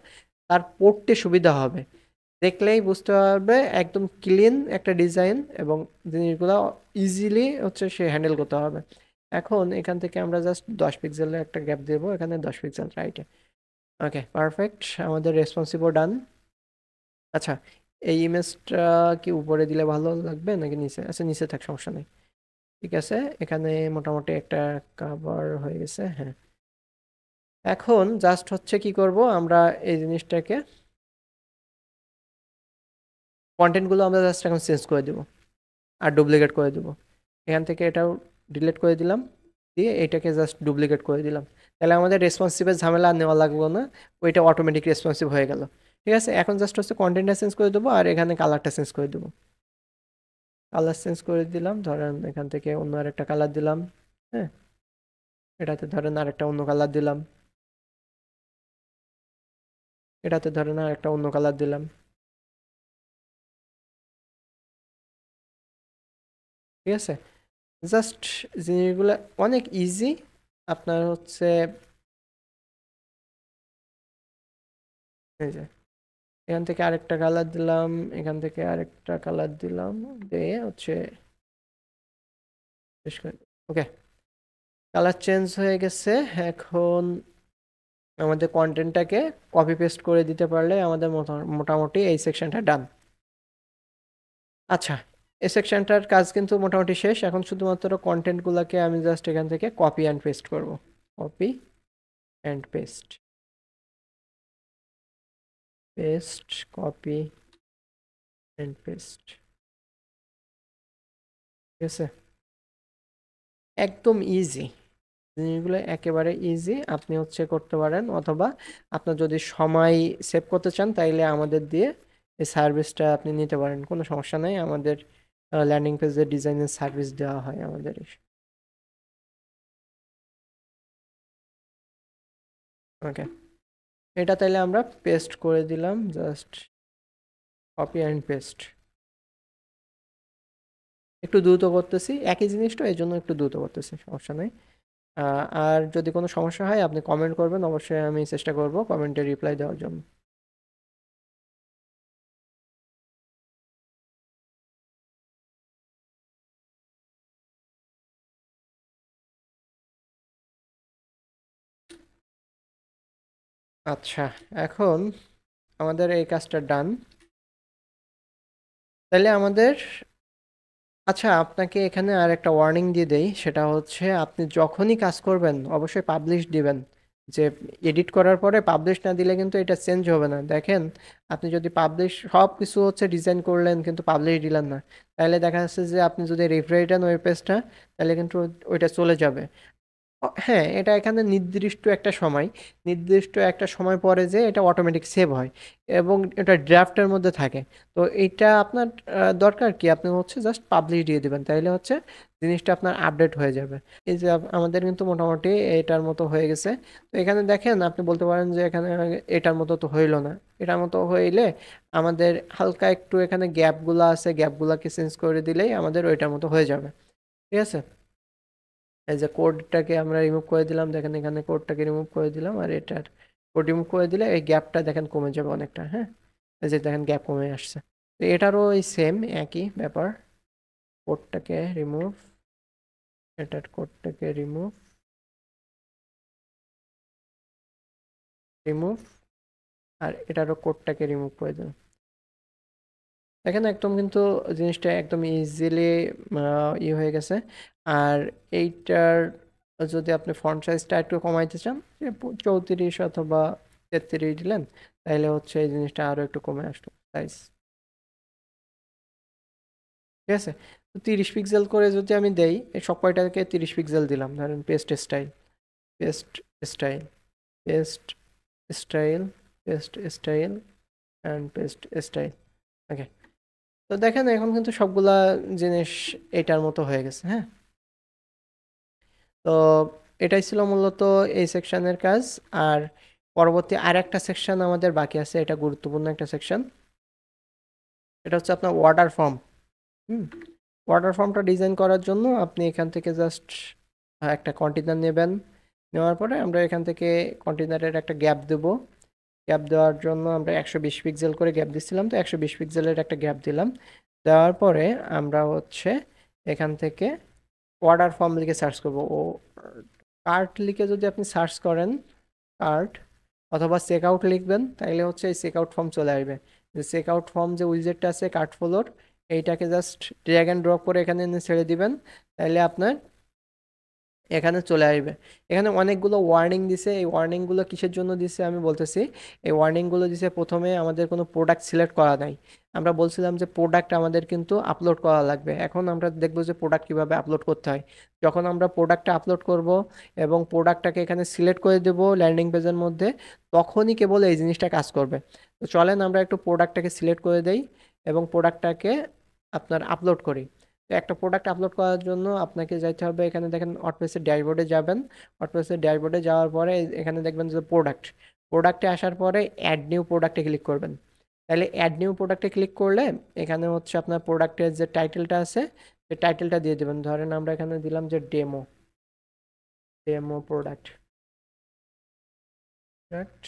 তার পড়তে সুবিধা হবে, দেখলেই বুঝতে পারবে একদম ক্লিন একটা ডিজাইন, এবং জিনিসগুলো ইজিলি হচ্ছে সে হ্যান্ডেল করতে হবে। এখন এখান থেকে আমরা জাস্ট 10 পিক্সেলের একটা গ্যাপ দেবো, এখানে 10 পিক্সেল রাইটে। ওকে পারফেক্ট, আমাদের রেসপন্সিভও ডান। আচ্ছা, এই ইমেজটা কি উপরে দিলে ভালো লাগবে নাকি নিচে? আচ্ছা, নিচে থাক, সমস্যা নেই। ঠিক আছে, এখানে মোটামুটি একটা কাভার হয়ে গেছে। হ্যাঁ, এখন জাস্ট হচ্ছে কি করব, আমরা এই জিনিসটাকে কন্টেন্টগুলো আমরা জাস্ট এখন চেঞ্জ করে দেবো আর ডুপ্লিকেট করে দেবো। এখান থেকে এটাও ডিলিট করে দিলাম, দিয়ে এটাকে জাস্ট ডুপ্লিকেট করে দিলাম। তাহলে আমাদের রেসপন্সিভের ঝামেলা আর নেওয়া লাগলো না, ওইটা অটোমেটিক রেসপন্সিভ হয়ে গেল। ঠিক আছে, এখন জাস্ট হচ্ছে কন্টেন্টটা চেঞ্জ করে দেবো আর এখানে কালারটা চেঞ্জ করে দেবো। কালার চেঞ্জ করে দিলাম, ধরেন এখান থেকে অন্য আরেকটা কালার দিলাম। হ্যাঁ, এটাতে ধরেন আরেকটা অন্য কালার দিলাম, এটাতে ধরেন আরেকটা অন্য কালার দিলাম। ঠিক আছে, জাস্ট জিনিসগুলো অনেক ইজি। আপনার হচ্ছে এই যে এখান থেকে আরেকটা কালার দিলাম, এখান থেকে আরেকটা কালার দিলাম, দিয়ে হচ্ছে ওকে, কালার চেঞ্জ হয়ে গেছে। এখন আমাদের কন্টেন্টটাকে কপি পেস্ট করে দিতে পারলে আমাদের মোটামুটি এই সেকশনটা ডান। আচ্ছা, এই সেকশনটার কাজ কিন্তু মোটামুটি শেষ। এখন শুধুমাত্র কন্টেন্টগুলোকে আমি জাস্ট এখান থেকে কপি অ্যান্ড পেস্ট করব। Copy and paste, paste, copy and paste. ঠিক আছে, একদম ইজি, জিনিসগুলো একেবারে ইজি। আপনি হচ্ছে করতে পারেন, অথবা আপনার যদি সময় সেভ করতে চান তাইলে আমাদের দিয়ে এই সার্ভিসটা আপনি নিতে পারেন, কোনো সমস্যা নেই। আমাদের ল্যান্ডিং পেজের ডিজাইনের সার্ভিস দেওয়া হয় আমাদের। ওকে, এটা তাইলে আমরা পেস্ট করে দিলাম, জাস্ট কপি অ্যান্ড পেস্ট। একটু দ্রুত করতেছি, একই জিনিসটা এই জন্য একটু দ্রুত করতেছি, সমস্যা নেই। আর যদি কোনো সমস্যা হয় আপনি কমেন্ট করবেন, অবশ্যই আমি চেষ্টা করব কমেন্টে রিপ্লাই দেওয়ার জন্য। আচ্ছা, এখন আমাদের এই কাজটা ডান। তাহলে আমাদের, আচ্ছা আপনাকে এখানে আর একটা ওয়ার্নিং দিয়ে দেই, সেটা হচ্ছে আপনি যখনই কাজ করবেন অবশ্যই পাবলিশ দিবেন। যে এডিট করার পরে পাবলিশ না দিলে কিন্তু এটা চেঞ্জ হবে না। দেখেন, আপনি যদি পাবলিশ সব কিছু হচ্ছে ডিজাইন করলেন কিন্তু পাবলিশ দিলেন না, তাহলে দেখা যাচ্ছে যে আপনি যদি রিফ্রেশ দেন ওয়েব পেজটা, তাহলে কিন্তু ওইটা চলে যাবে। হ্যাঁ, এটা এখানে নির্দিষ্ট একটা সময় পরে যে এটা অটোমেটিক সেভ হয় এবং এটা ড্রাফটের মধ্যে থাকে। তো এইটা আপনার দরকার কি, আপনি হচ্ছে জাস্ট পাবলিশ দিয়ে দিবেন, তাইলে হচ্ছে জিনিসটা আপনার আপডেট হয়ে যাবে। এই যে আমাদের কিন্তু মোটামুটি এটার মতো হয়ে গেছে। তো এখানে দেখেন, আপনি বলতে পারেন যে এখানে এটার মতো তো হইলো না। এটার মতো হইলে আমাদের হালকা একটু এখানে গ্যাপগুলো আছে, গ্যাপগুলোকে চেঞ্জ করে দিলেই আমাদের ওইটার মতো হয়ে যাবে। ঠিক আছে, এই যে কোডটাকে আমরা রিমুভ করে দিলাম, দেখেন এখানে কোডটাকে রিমুভ করে দিলাম, আর এটার কোড রিমুভ করে দিলে এই গ্যাপটা দেখেন কমে যাবে অনেকটা। হ্যাঁ, এই যে দেখেন গ্যাপ কমে আসছে। তো এটারও এই সেম একই ব্যাপার, কোডটাকে রিমুভ, এটার কোডটাকে রিমুভ, রিমুভ, আর এটারও কোডটাকে রিমুভ করে দিলাম। দেখেন একদম কিন্তু জিনিসটা একদম ইজিলি হয়ে গেছে। আর এইটার যদি আপনি ফন্ট সাইজটা একটু কমাইতে চান, যে 34 অথবা 33 দিলেন, তাহলে হচ্ছে এই জিনিসটা আরো একটু কমে আসলো সাইজ। ঠিক আছে, তো 30 পিক্সেল করে যদি আমি দেই, এই সব কয়টাকে 30 পিক্সেল দিলাম, ধরেন paste style, paste style, paste style, paste style, and paste style. Okay, তো দেখেন এখন কিন্তু সবগুলা জিনিস এটার মতো হয়ে গেছে। হ্যাঁ, তো এটাই ছিল মূলত এই সেকশনের কাজ। আর পরবর্তী আর একটা সেকশন আমাদের বাকি আছে, এটা গুরুত্বপূর্ণ একটা সেকশন। এটা হচ্ছে আপনার অর্ডার ফর্ম। হুম, অর্ডার ফর্মটা ডিজাইন করার জন্য আপনি এখান থেকে জাস্ট একটা কন্টেনার নেবেন। নেওয়ার পরে আমরা এখান থেকে কন্টেনারের একটা গ্যাপ দেব। গ্যাপ দেওয়ার জন্য আমরা 120 পিক্সেল করে গ্যাপ দিচ্ছিলাম, তো 120 পিক্সেলের একটা গ্যাপ দিলাম। দেওয়ার পরে আমরা হচ্ছে এখান থেকে অর্ডার ফর্ম লিখে সার্চ করব। ও কার্ট লিখে যদি আপনি সার্চ করেন, কার্ট অথবা চেক আউট লিখবেন, তাইলে হচ্ছে এই চেক আউট ফর্ম চলে আসবে। যে চেক আউট ফর্ম যে উইজেটটা আছে কার্ট ফ্লোর, এইটাকে জাস্ট ড্র্যাগ অ্যান্ড ড্রপ করে এখানে এনে ছেড়ে দিবেন, তাইলে আপনার এখানে চলে আসবে। এখানে অনেকগুলো ওয়ার্নিং দিছে, এই ওয়ার্নিংগুলো কিসের জন্য দিছে আমি বলতেছি। এই ওয়ার্নিংগুলো দিছে, প্রথমে আমাদের কোনো প্রোডাক্ট সিলেক্ট করা নাই। আমরা বলছিলাম যে প্রোডাক্ট আমাদের কিন্তু আপলোড করা লাগবে, এখন আমরা দেখবো যে প্রোডাক্ট কিভাবে আপলোড করতে হয়। যখন আমরা প্রোডাক্টটা আপলোড করব এবং প্রোডাক্টটাকে এখানে সিলেক্ট করে দেবো ল্যান্ডিং পেজের মধ্যে, তখনই কেবল এই জিনিসটা কাজ করবে। তো চলেন আমরা একটু প্রোডাক্টটাকে সিলেক্ট করে দেই এবং প্রোডাক্টটাকে আপনার আপলোড করি। তো একটা প্রোডাক্ট আপলোড করার জন্য আপনাকে যাইতে হবে, এখানে দেখেন ওয়ার্ডপ্রেসের ড্যাশবোর্ডে যাবেন। ওয়ার্ডপ্রেসের ড্যাশবোর্ডে যাওয়ার পরে এখানে দেখবেন যে প্রোডাক্টে আসার পরে অ্যাড নিউ প্রোডাক্টে ক্লিক করবেন। তাহলে অ্যাড নিউ প্রোডাক্টে ক্লিক করলে এখানে হচ্ছে আপনার প্রোডাক্টের যে টাইটেলটা আছে, সেই টাইটেলটা দিয়ে দেবেন। ধরেন আমরা এখানে দিলাম যে demo, demo product, product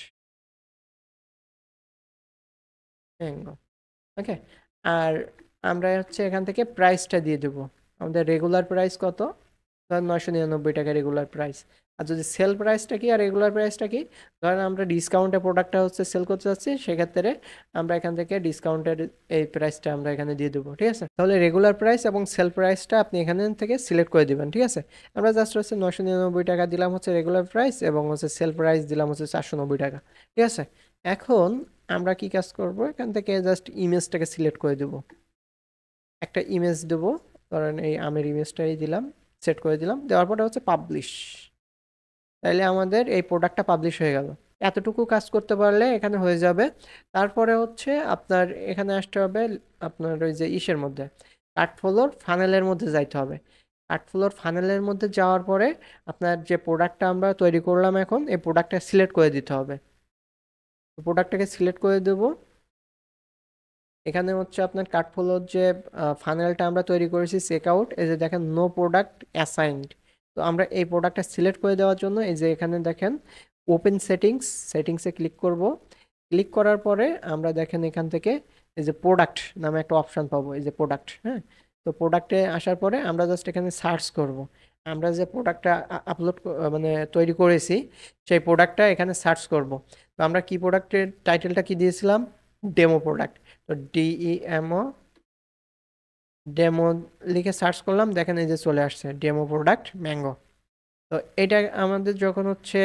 okay. আর আমরা হচ্ছে এখান থেকে প্রাইসটা দিয়ে দেবো। আমাদের রেগুলার প্রাইস কত, ধরেন 999 টাকা রেগুলার প্রাইস। আর যদি সেল প্রাইসটা কি আর রেগুলার প্রাইসটা কি, ধরেন আমরা ডিসকাউন্টে প্রোডাক্টটা হচ্ছে সেল করতে চাচ্ছি, সেক্ষেত্রে আমরা এখান থেকে ডিসকাউন্টের এই প্রাইসটা আমরা এখানে দিয়ে দেবো। ঠিক আছে, তাহলে রেগুলার প্রাইস এবং সেল প্রাইসটা আপনি এখানে থেকে সিলেক্ট করে দিবেন। ঠিক আছে, আমরা জাস্ট হচ্ছে 999 টাকা দিলাম হচ্ছে রেগুলার প্রাইস, এবং হচ্ছে সেল প্রাইস দিলাম হচ্ছে 490 টাকা। ঠিক আছে, এখন আমরা কি কাজ করব, এখান থেকে জাস্ট ইমেজটাকে সিলেক্ট করে দেব। একটা ইমেজ দেব, ধরেন এই আমের ইমেজটাই দিলাম, সেট করে দিলাম। দেওয়ার পরে হচ্ছে পাবলিশ, তাইলে আমাদের এই প্রোডাক্টটা পাবলিশ হয়ে গেল। এতটুকু কাজ করতে পারলে এখানে হয়ে যাবে। তারপরে হচ্ছে আপনার এখানে আসতে হবে, আপনার ওই যে ইসের মধ্যে কার্ট ফ্লোর ফানেলের মধ্যে যাইতে হবে। কার্ট ফ্লোর ফানেলের মধ্যে যাওয়ার পরে আপনার যে প্রোডাক্টটা আমরা তৈরি করলাম, এখন এই প্রোডাক্টটা সিলেক্ট করে দিতে হবে। প্রোডাক্টটাকে সিলেক্ট করে দেবো। এখানে হচ্ছে আপনার কার্ডফ্লোর যে ফানেলটা আমরা তৈরি করেছি চেক আউট, এই যে দেখেন নো প্রোডাক্ট অ্যাসাইনড। তো আমরা এই প্রোডাক্টটা সিলেক্ট করে দেওয়ার জন্য এই যে এখানে দেখেন ওপেন সেটিংসে ক্লিক করব। ক্লিক করার পরে আমরা দেখেন এখান থেকে এই যে প্রোডাক্ট নামে একটা অপশন পাবো, এই যে প্রোডাক্ট। হ্যাঁ, তো প্রোডাক্টে আসার পরে আমরা জাস্ট এখানে সার্চ করব। আমরা যে প্রোডাক্টটা আপলোড মানে তৈরি করেছি সেই প্রোডাক্টটা এখানে সার্চ করব। তো আমরা কি প্রোডাক্টের টাইটেলটা কি দিয়েছিলাম? Demo product. তো DEMO ডেমো লিখে সার্চ করলাম, দেখেন এই যে চলে আসছে ডেমো প্রোডাক্ট ম্যাঙ্গো। তো এটা আমাদের যখন হচ্ছে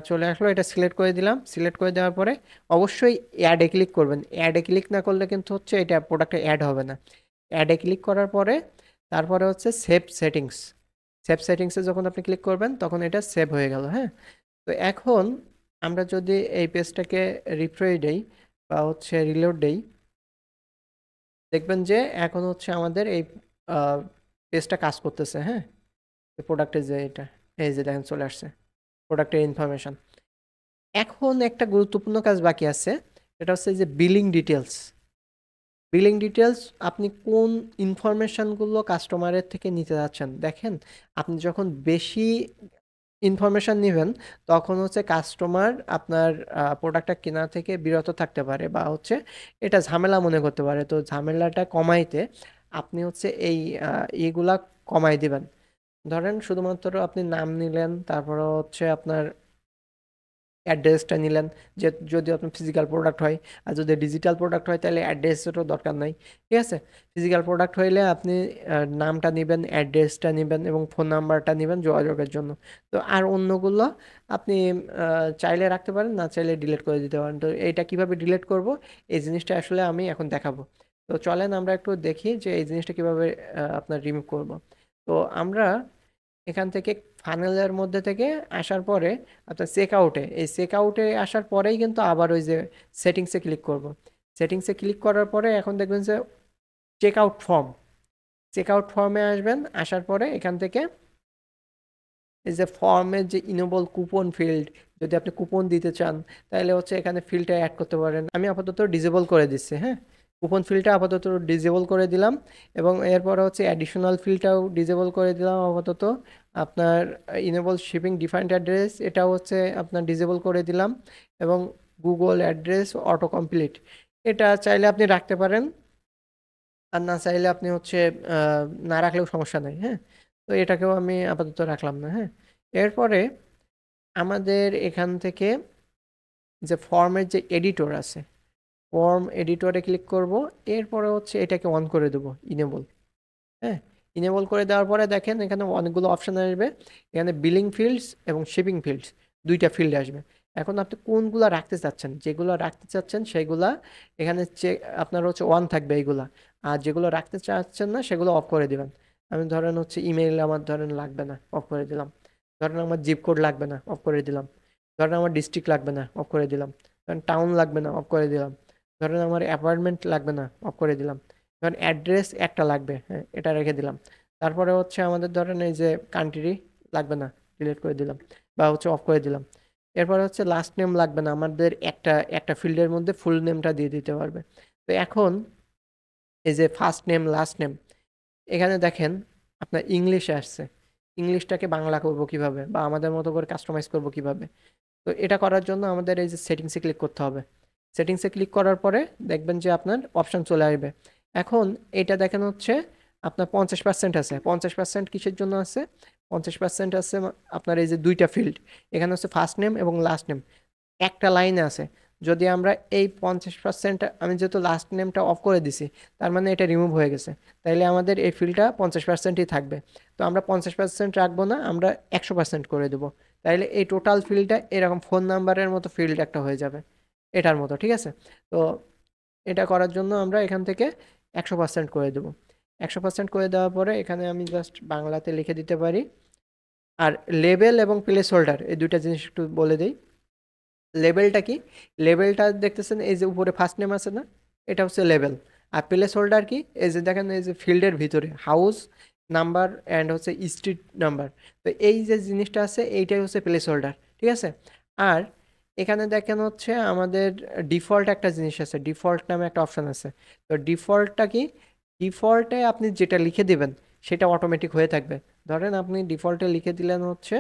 চলে আসলো, এটা সিলেক্ট করে দিলাম। সিলেক্ট করে দেওয়ার পরে অবশ্যই অ্যাডে ক্লিক করবেন। অ্যাডে ক্লিক না করলে কিন্তু হচ্ছে এটা প্রোডাক্টে অ্যাড হবে না। অ্যাডে ক্লিক করার পরে তারপরে হচ্ছে সেভ সেটিংসে যখন আপনি ক্লিক করবেন তখন এটা সেভ হয়ে গেল। হ্যাঁ, তো এখন আমরা যদি এই পেজটাকে রিফ্রেশ দেই বা হচ্ছে রিলোড দেই, দেখবেন যে এখন হচ্ছে আমাদের এই পেজটা কাজ করতেছে। হ্যাঁ, প্রোডাক্টের যে এটা, এই যে দেখেন চলে আসছে প্রোডাক্টের ইনফরমেশন। এখন একটা গুরুত্বপূর্ণ কাজ বাকি আছে, এটা হচ্ছে যে বিলিং ডিটেলস। আপনি কোন ইনফরমেশনগুলো কাস্টমারের থেকে নিতে যাচ্ছেন। দেখেন, আপনি যখন বেশি ইনফরমেশন নেবেন তখন হচ্ছে কাস্টমার আপনার প্রোডাক্টটা কেনা থেকে বিরত থাকতে পারে বা হচ্ছে এটা ঝামেলা মনে করতে পারে। তো ঝামেলাটা কমাইতে আপনি হচ্ছে এই ইয়েগুলা কমাই দিবেন। ধরেন শুধুমাত্র আপনি নাম নিলেন, তারপরে হচ্ছে আপনার অ্যাড্রেসটা নিলেন, যে যদি আপনার ফিজিক্যাল প্রোডাক্ট হয়। আর যদি ডিজিটাল প্রোডাক্ট হয় তাহলে অ্যাড্রেসেরও দরকার নাই। ঠিক আছে, ফিজিক্যাল প্রোডাক্ট হইলে আপনি নামটা নেবেন, অ্যাড্রেসটা নেবেন এবং ফোন নাম্বারটা নেবেন যোগাযোগের জন্য। তো আর অন্যগুলো আপনি চাইলে রাখতে পারেন, না চাইলে ডিলিট করে দিতে পারেন। তো এইটা কিভাবে ডিলিট করব, এই জিনিসটা আসলে আমি এখন দেখাবো। তো চলেন আমরা একটু দেখি যে এই জিনিসটা কিভাবে আপনার রিমুভ করব। তো আমরা এখান থেকে ফানেলের মধ্যে থেকে আসার পরে আপনার চেক আউটে আসার পরেই কিন্তু আবার ওই যে সেটিংসে ক্লিক করব। সেটিংসে ক্লিক করার পরে এখন দেখবেন যে check out form check out ফর্মে আসবেন। আসার পরে এখান থেকে এই যে ফর্মের যে ইনেবল কুপন ফিল্ড, যদি আপনি কুপন দিতে চান তাহলে হচ্ছে এখানে ফিল্ডটা অ্যাড করতে পারেন। আমি আপাতত ডিসেবল করে দিচ্ছি। হ্যাঁ, কুপন ফিল্ডটা আপাতত ডিসেবল করে দিলাম এবং এরপরে হচ্ছে অ্যাডিশনাল ফিল্ডটাও ডিসেবল করে দিলাম আপাতত। আপনার ইনেবল শিপিং ডিফারেন্ট অ্যাড্রেস, এটাও হচ্ছে আপনার ডিসেবল করে দিলাম। এবং গুগল অ্যাড্রেস অটো কমপ্লিট, এটা চাইলে আপনি রাখতে পারেন, আর না চাইলে আপনি হচ্ছে না রাখলেও সমস্যা নাই। হ্যাঁ, তো এটাকেও আমি আপাতত রাখলাম না। হ্যাঁ, এরপরে আমাদের এখান থেকে যে ফর্মের যে এডিটর আছে, ফর্ম এডিটরে ক্লিক করব। এরপরে হচ্ছে এটাকে অন করে দেবো, ইনেবল। হ্যাঁ, ইনেবল করে দেওয়ার পরে দেখেন এখানে অনেকগুলো অপশন আসবে। এখানে বিলিং ফিল্ডস এবং শিপিং ফিল্ডস, দুইটা ফিল্ড আসবে। এখন আপনি কোনগুলা রাখতে চাচ্ছেন, যেগুলো রাখতে চাচ্ছেন সেগুলা এখানে আপনার হচ্ছে অন থাকবে এইগুলা। আর যেগুলো রাখতে চাচ্ছেন না সেগুলো অফ করে দিবেন। আমি ধরেন হচ্ছে ইমেইল আমার ধরেন লাগবে না, অফ করে দিলাম। ধরেন আমার জিপ কোড লাগবে না, অফ করে দিলাম। ধরেন আমার ডিস্ট্রিক্ট লাগবে না, অফ করে দিলাম। ধরেন টাউন লাগবে না, অফ করে দিলাম। ধরেন আমার অ্যাপার্টমেন্ট লাগবে না, অফ করে দিলাম। ধরেন অ্যাড্রেস একটা লাগবে, হ্যাঁ, এটা রেখে দিলাম। তারপরে হচ্ছে আমাদের ধরেন এই যে কান্ট্রি লাগবে না, ডিলিট করে দিলাম বা হচ্ছে অফ করে দিলাম। এরপরে হচ্ছে লাস্ট নেম লাগবে না, আমাদের একটা একটা ফিল্ডের মধ্যে ফুল নেমটা দিয়ে দিতে পারবে। তো এখন এই যে ফার্স্ট নেম লাস্ট নেম, এখানে দেখেন আপনার ইংলিশে আসছে। ইংলিশটাকে বাংলা করব কিভাবে বা আমাদের মতো করে কাস্টমাইজ করব কিভাবে। তো এটা করার জন্য আমাদের এই যে সেটিংসে ক্লিক করতে হবে। সেটিংসে ক্লিক করার পরে দেখবেন যে আপনার অপশন চলে আসবে। এখন এটা দেখেন হচ্ছে আপনার 50% আছে। 50% কিসের জন্য আছে? 50% আছে আপনার এই যে দুইটা ফিল্ড, এখানে হচ্ছে ফার্স্ট নেম এবং লাস্ট নেম একটা লাইনে আছে। যদি আমরা এই 50%, আমি যেহেতু লাস্ট নেমটা অফ করে দিছি তার মানে এটা রিমুভ হয়ে গেছে, তাইলে আমাদের এই ফিল্ডটা 50%ই থাকবে। তো আমরা 50% রাখবো না, আমরা 100% করে দেবো। তাইলে এই টোটাল ফিল্ডটা এরকম ফোন নাম্বারের মতো ফিল্ড একটা হয়ে যাবে, এটার মতো। ঠিক আছে, তো এটা করার জন্য আমরা এখান থেকে 100% করে দেবো। 100% করে দেওয়ার পরে এখানে আমি জাস্ট বাংলাতে লিখে দিতে পারি। আর লেবেল এবং প্লেস হোল্ডার, এই দুইটা জিনিস একটু বলে দিই। লেবেলটা কি? লেবেলটা দেখতেছেন এই যে উপরে ফার্স্ট নেম আছে না, এটা হচ্ছে লেবেল। আর প্লেস হোল্ডার কি? এই যে দেখেন এই যে ফিল্ডের ভিতরে হাউস নাম্বার অ্যান্ড হচ্ছে স্ট্রিট নাম্বার, তো এই যে জিনিসটা আছে এইটাই হচ্ছে প্লেস হোল্ডার। ঠিক আছে, আর এখানে দেখেন হচ্ছে আমাদের ডিফল্ট একটা জিনিস আছে, ডিফল্ট নামে একটা অপশন আছে। তো ডিফল্টটা কি, ডিফল্টে আপনি যেটা লিখে দিবেন সেটা অটোমেটিক হয়ে থাকবে। ধরেন আপনি ডিফল্টে লিখে দিলেন হচ্ছে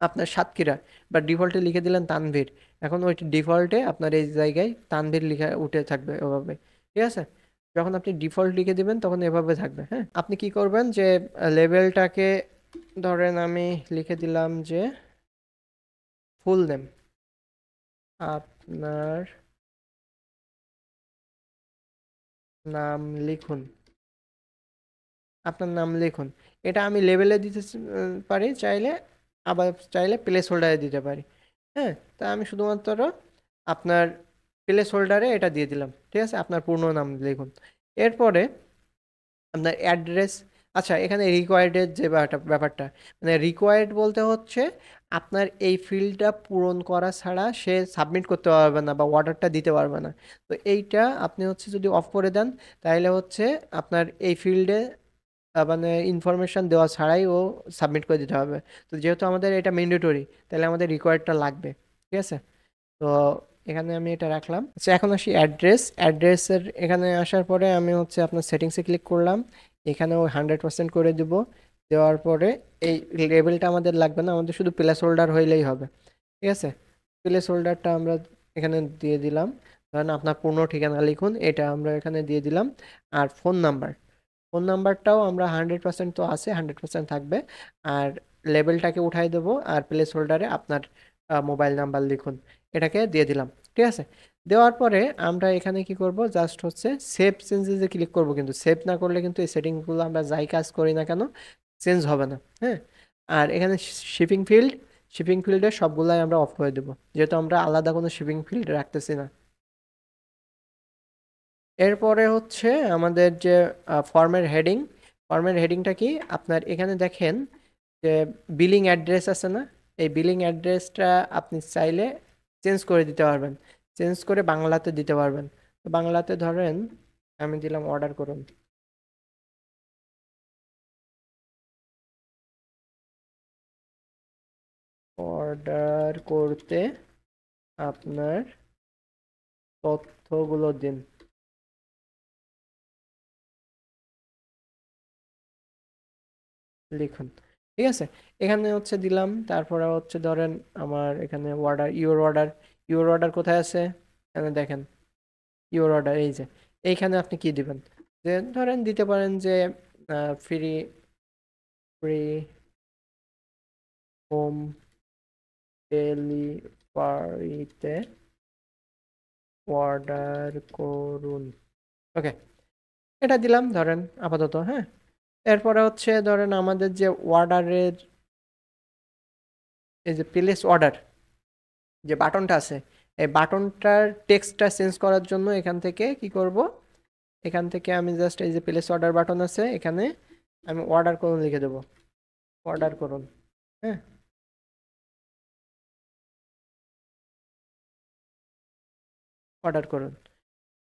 আপনার সাতক্ষীরা, বা ডিফল্টে লিখে দিলেন তানভীর, এখন ওই ডিফল্টে আপনার এই জায়গায় তানভীর লিখা উঠে থাকবে ওভাবে, ঠিক আছে? যখন আপনি ডিফল্ট লিখে দিবেন তখন এভাবে থাকবে। হ্যাঁ, আপনি কি করবেন যে লেভেলটাকে ধরেন আমি লিখে দিলাম যে ফুল নেম, আপনার নাম লিখুন, আপনার নাম লিখুন। এটা আমি লেভেলে দিতে পারি চাইলে, আবার চাইলে প্লেস হোল্ডারে দিতে পারি। হ্যাঁ, তা আমি শুধুমাত্র আপনার প্লেস হোল্ডারে এটা দিয়ে দিলাম, ঠিক আছে? আপনার পূর্ণ নাম লিখুন। এরপরে আপনার অ্যাড্রেস, আচ্ছা এখানে রিকোয়ার্ডের যে ব্যাপারটা, মানে রিকোয়ার্ড বলতে হচ্ছে আপনার এই ফিল্ডটা পূরণ করা ছাড়া সে সাবমিট করতে পারবে না বা অর্ডারটা দিতে পারবে না। তো এইটা আপনি হচ্ছে যদি অফ করে দেন তাহলে হচ্ছে আপনার এই ফিল্ডে মানে ইনফরমেশন দেওয়া ছাড়াই ও সাবমিট করে দিতে হবে। তো যেহেতু আমাদের এটা ম্যান্ডেটরি, তাহলে আমাদের রিকোয়ার্ডটা লাগবে, ঠিক আছে? তো এখানে আমি এটা রাখলাম। আচ্ছা এখন আসি অ্যাড্রেস। অ্যাড্রেসের এখানে আসার পরে আমি হচ্ছে আপনার সেটিংসে ক্লিক করলাম, এখানেও 100% করে দিব। দেওয়ার পরে এই লেবেলটা আমাদের লাগবে না, আমাদের শুধু প্লেস হোল্ডার হইলেই হবে, ঠিক আছে? প্লেস হোল্ডারটা আমরা এখানে দিয়ে দিলাম। ধরেন আপনার পূর্ণ ঠিকানা লিখুন, এটা আমরা এখানে দিয়ে দিলাম। আর ফোন নাম্বার, ফোন নাম্বারটাও আমরা 100% তো আছে, 100% থাকবে। আর লেবেলটাকে উঠাই দেবো, আর প্লেস হোল্ডারে আপনার মোবাইল নাম্বার লিখুন, এটাকে দিয়ে দিলাম, ঠিক আছে? দেওয়ার পরে আমরা এখানে কি করব, জাস্ট হচ্ছে সেভ চেঞ্জেসে ক্লিক করব, কিন্তু সেভ না করলে কিন্তু এই সেটিংগুলো আমরা যাই কাজ করি না কেন চেঞ্জ হবে না। হ্যাঁ, আর এখানে শিপিং ফিল্ড, শিপিং ফিল্ডে সবগুলাই আমরা অফ করে দেবো, যেহেতু আমরা আলাদা কোনো শিপিং ফিল্ড রাখতেছি না। এরপরে হচ্ছে আমাদের যে ফর্মের হেডিং, ফর্মের হেডিংটা কি, আপনার এখানে দেখেন যে বিলিং অ্যাড্রেস আছে না, এই বিলিং অ্যাড্রেসটা আপনি চাইলে চেঞ্জ করে দিতে পারবেন, চেঞ্জ করে বাংলাতে দিতে পারবেন। তো বাংলাতে ধরেন আমি দিলাম অর্ডার করুন। অর্ডার করতে আপনার তথ্যগুলো দিন, লিখুন, ঠিক আছে? এখানে হচ্ছে দিলাম, তারপরে হচ্ছে ধরেন আমার এখানে order, your order, your order কোথায় আছে, এখানে দেখেন ইউর অর্ডার, এই যে এইখানে আপনি কি দিবেন, যে ধরেন দিতে পারেন যে ফ্রি, ফ্রি হোম ডেলিভারিতে অর্ডার করুন, ওকে, এটা দিলাম ধরেন আপাতত। হ্যাঁ, এরপরে হচ্ছে ধরেন আমাদের যে অর্ডারের এই যে প্লেস অর্ডার যে বাটনটা আছে, এই বাটনটার টেক্সটটা চেঞ্জ করার জন্য এখান থেকে কি করব, এখান থেকে আমি জাস্ট এই যে প্লেস অর্ডার বাটন আছে এখানে আমি অর্ডার করুন লিখে দেবো, অর্ডার করুন। হ্যাঁ, অর্ডার করুন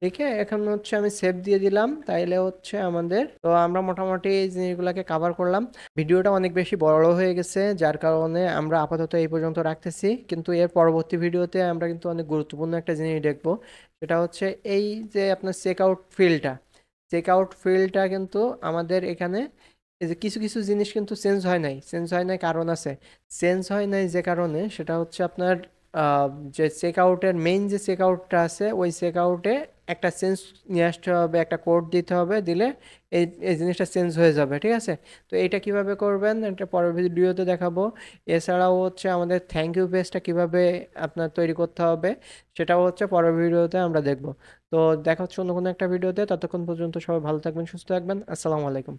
লিখে এখন হচ্ছে আমি সেভ দিয়ে দিলাম, তাইলে হচ্ছে আমাদের, তো আমরা মোটামুটি এই জিনিসগুলোকে কাভার করলাম। ভিডিওটা অনেক বেশি বড় হয়ে গেছে, যার কারণে আমরা আপাতত এই পর্যন্ত রাখতেছি, কিন্তু এর পরবর্তী ভিডিওতে আমরা কিন্তু অনেক গুরুত্বপূর্ণ একটা জিনিস দেখব। সেটা হচ্ছে এই যে আপনার চেক আউট ফিল্ডটা, চেক আউট ফিল্ডটা কিন্তু আমাদের এখানে এই যে কিছু কিছু জিনিস কিন্তু চেঞ্জ হয় নাই, চেঞ্জ হয় নাই কারণ আছে, চেঞ্জ হয় নাই যে কারণে সেটা হচ্ছে আপনার যে চেক আউটের মেইন যে চেক আউটটা আছে ওই চেক আউটে একটা চেঞ্জ নিয়ে আসতে হবে, একটা কোড দিতে হবে, দিলে এই এই জিনিসটা চেঞ্জ হয়ে যাবে, ঠিক আছে? তো এইটা কিভাবে করবেন এটা পরের ভিডিওতে দেখাবো। এছাড়াও হচ্ছে আমাদের থ্যাংক ইউ পেজটা কিভাবে আপনার তৈরি করতে হবে সেটাও হচ্ছে পরের ভিডিওতে আমরা দেখব। তো দেখা হচ্ছে অন্য কোনো একটা ভিডিওতে, ততক্ষণ পর্যন্ত সবাই ভালো থাকবেন, সুস্থ থাকবেন, আসসালামু আলাইকুম।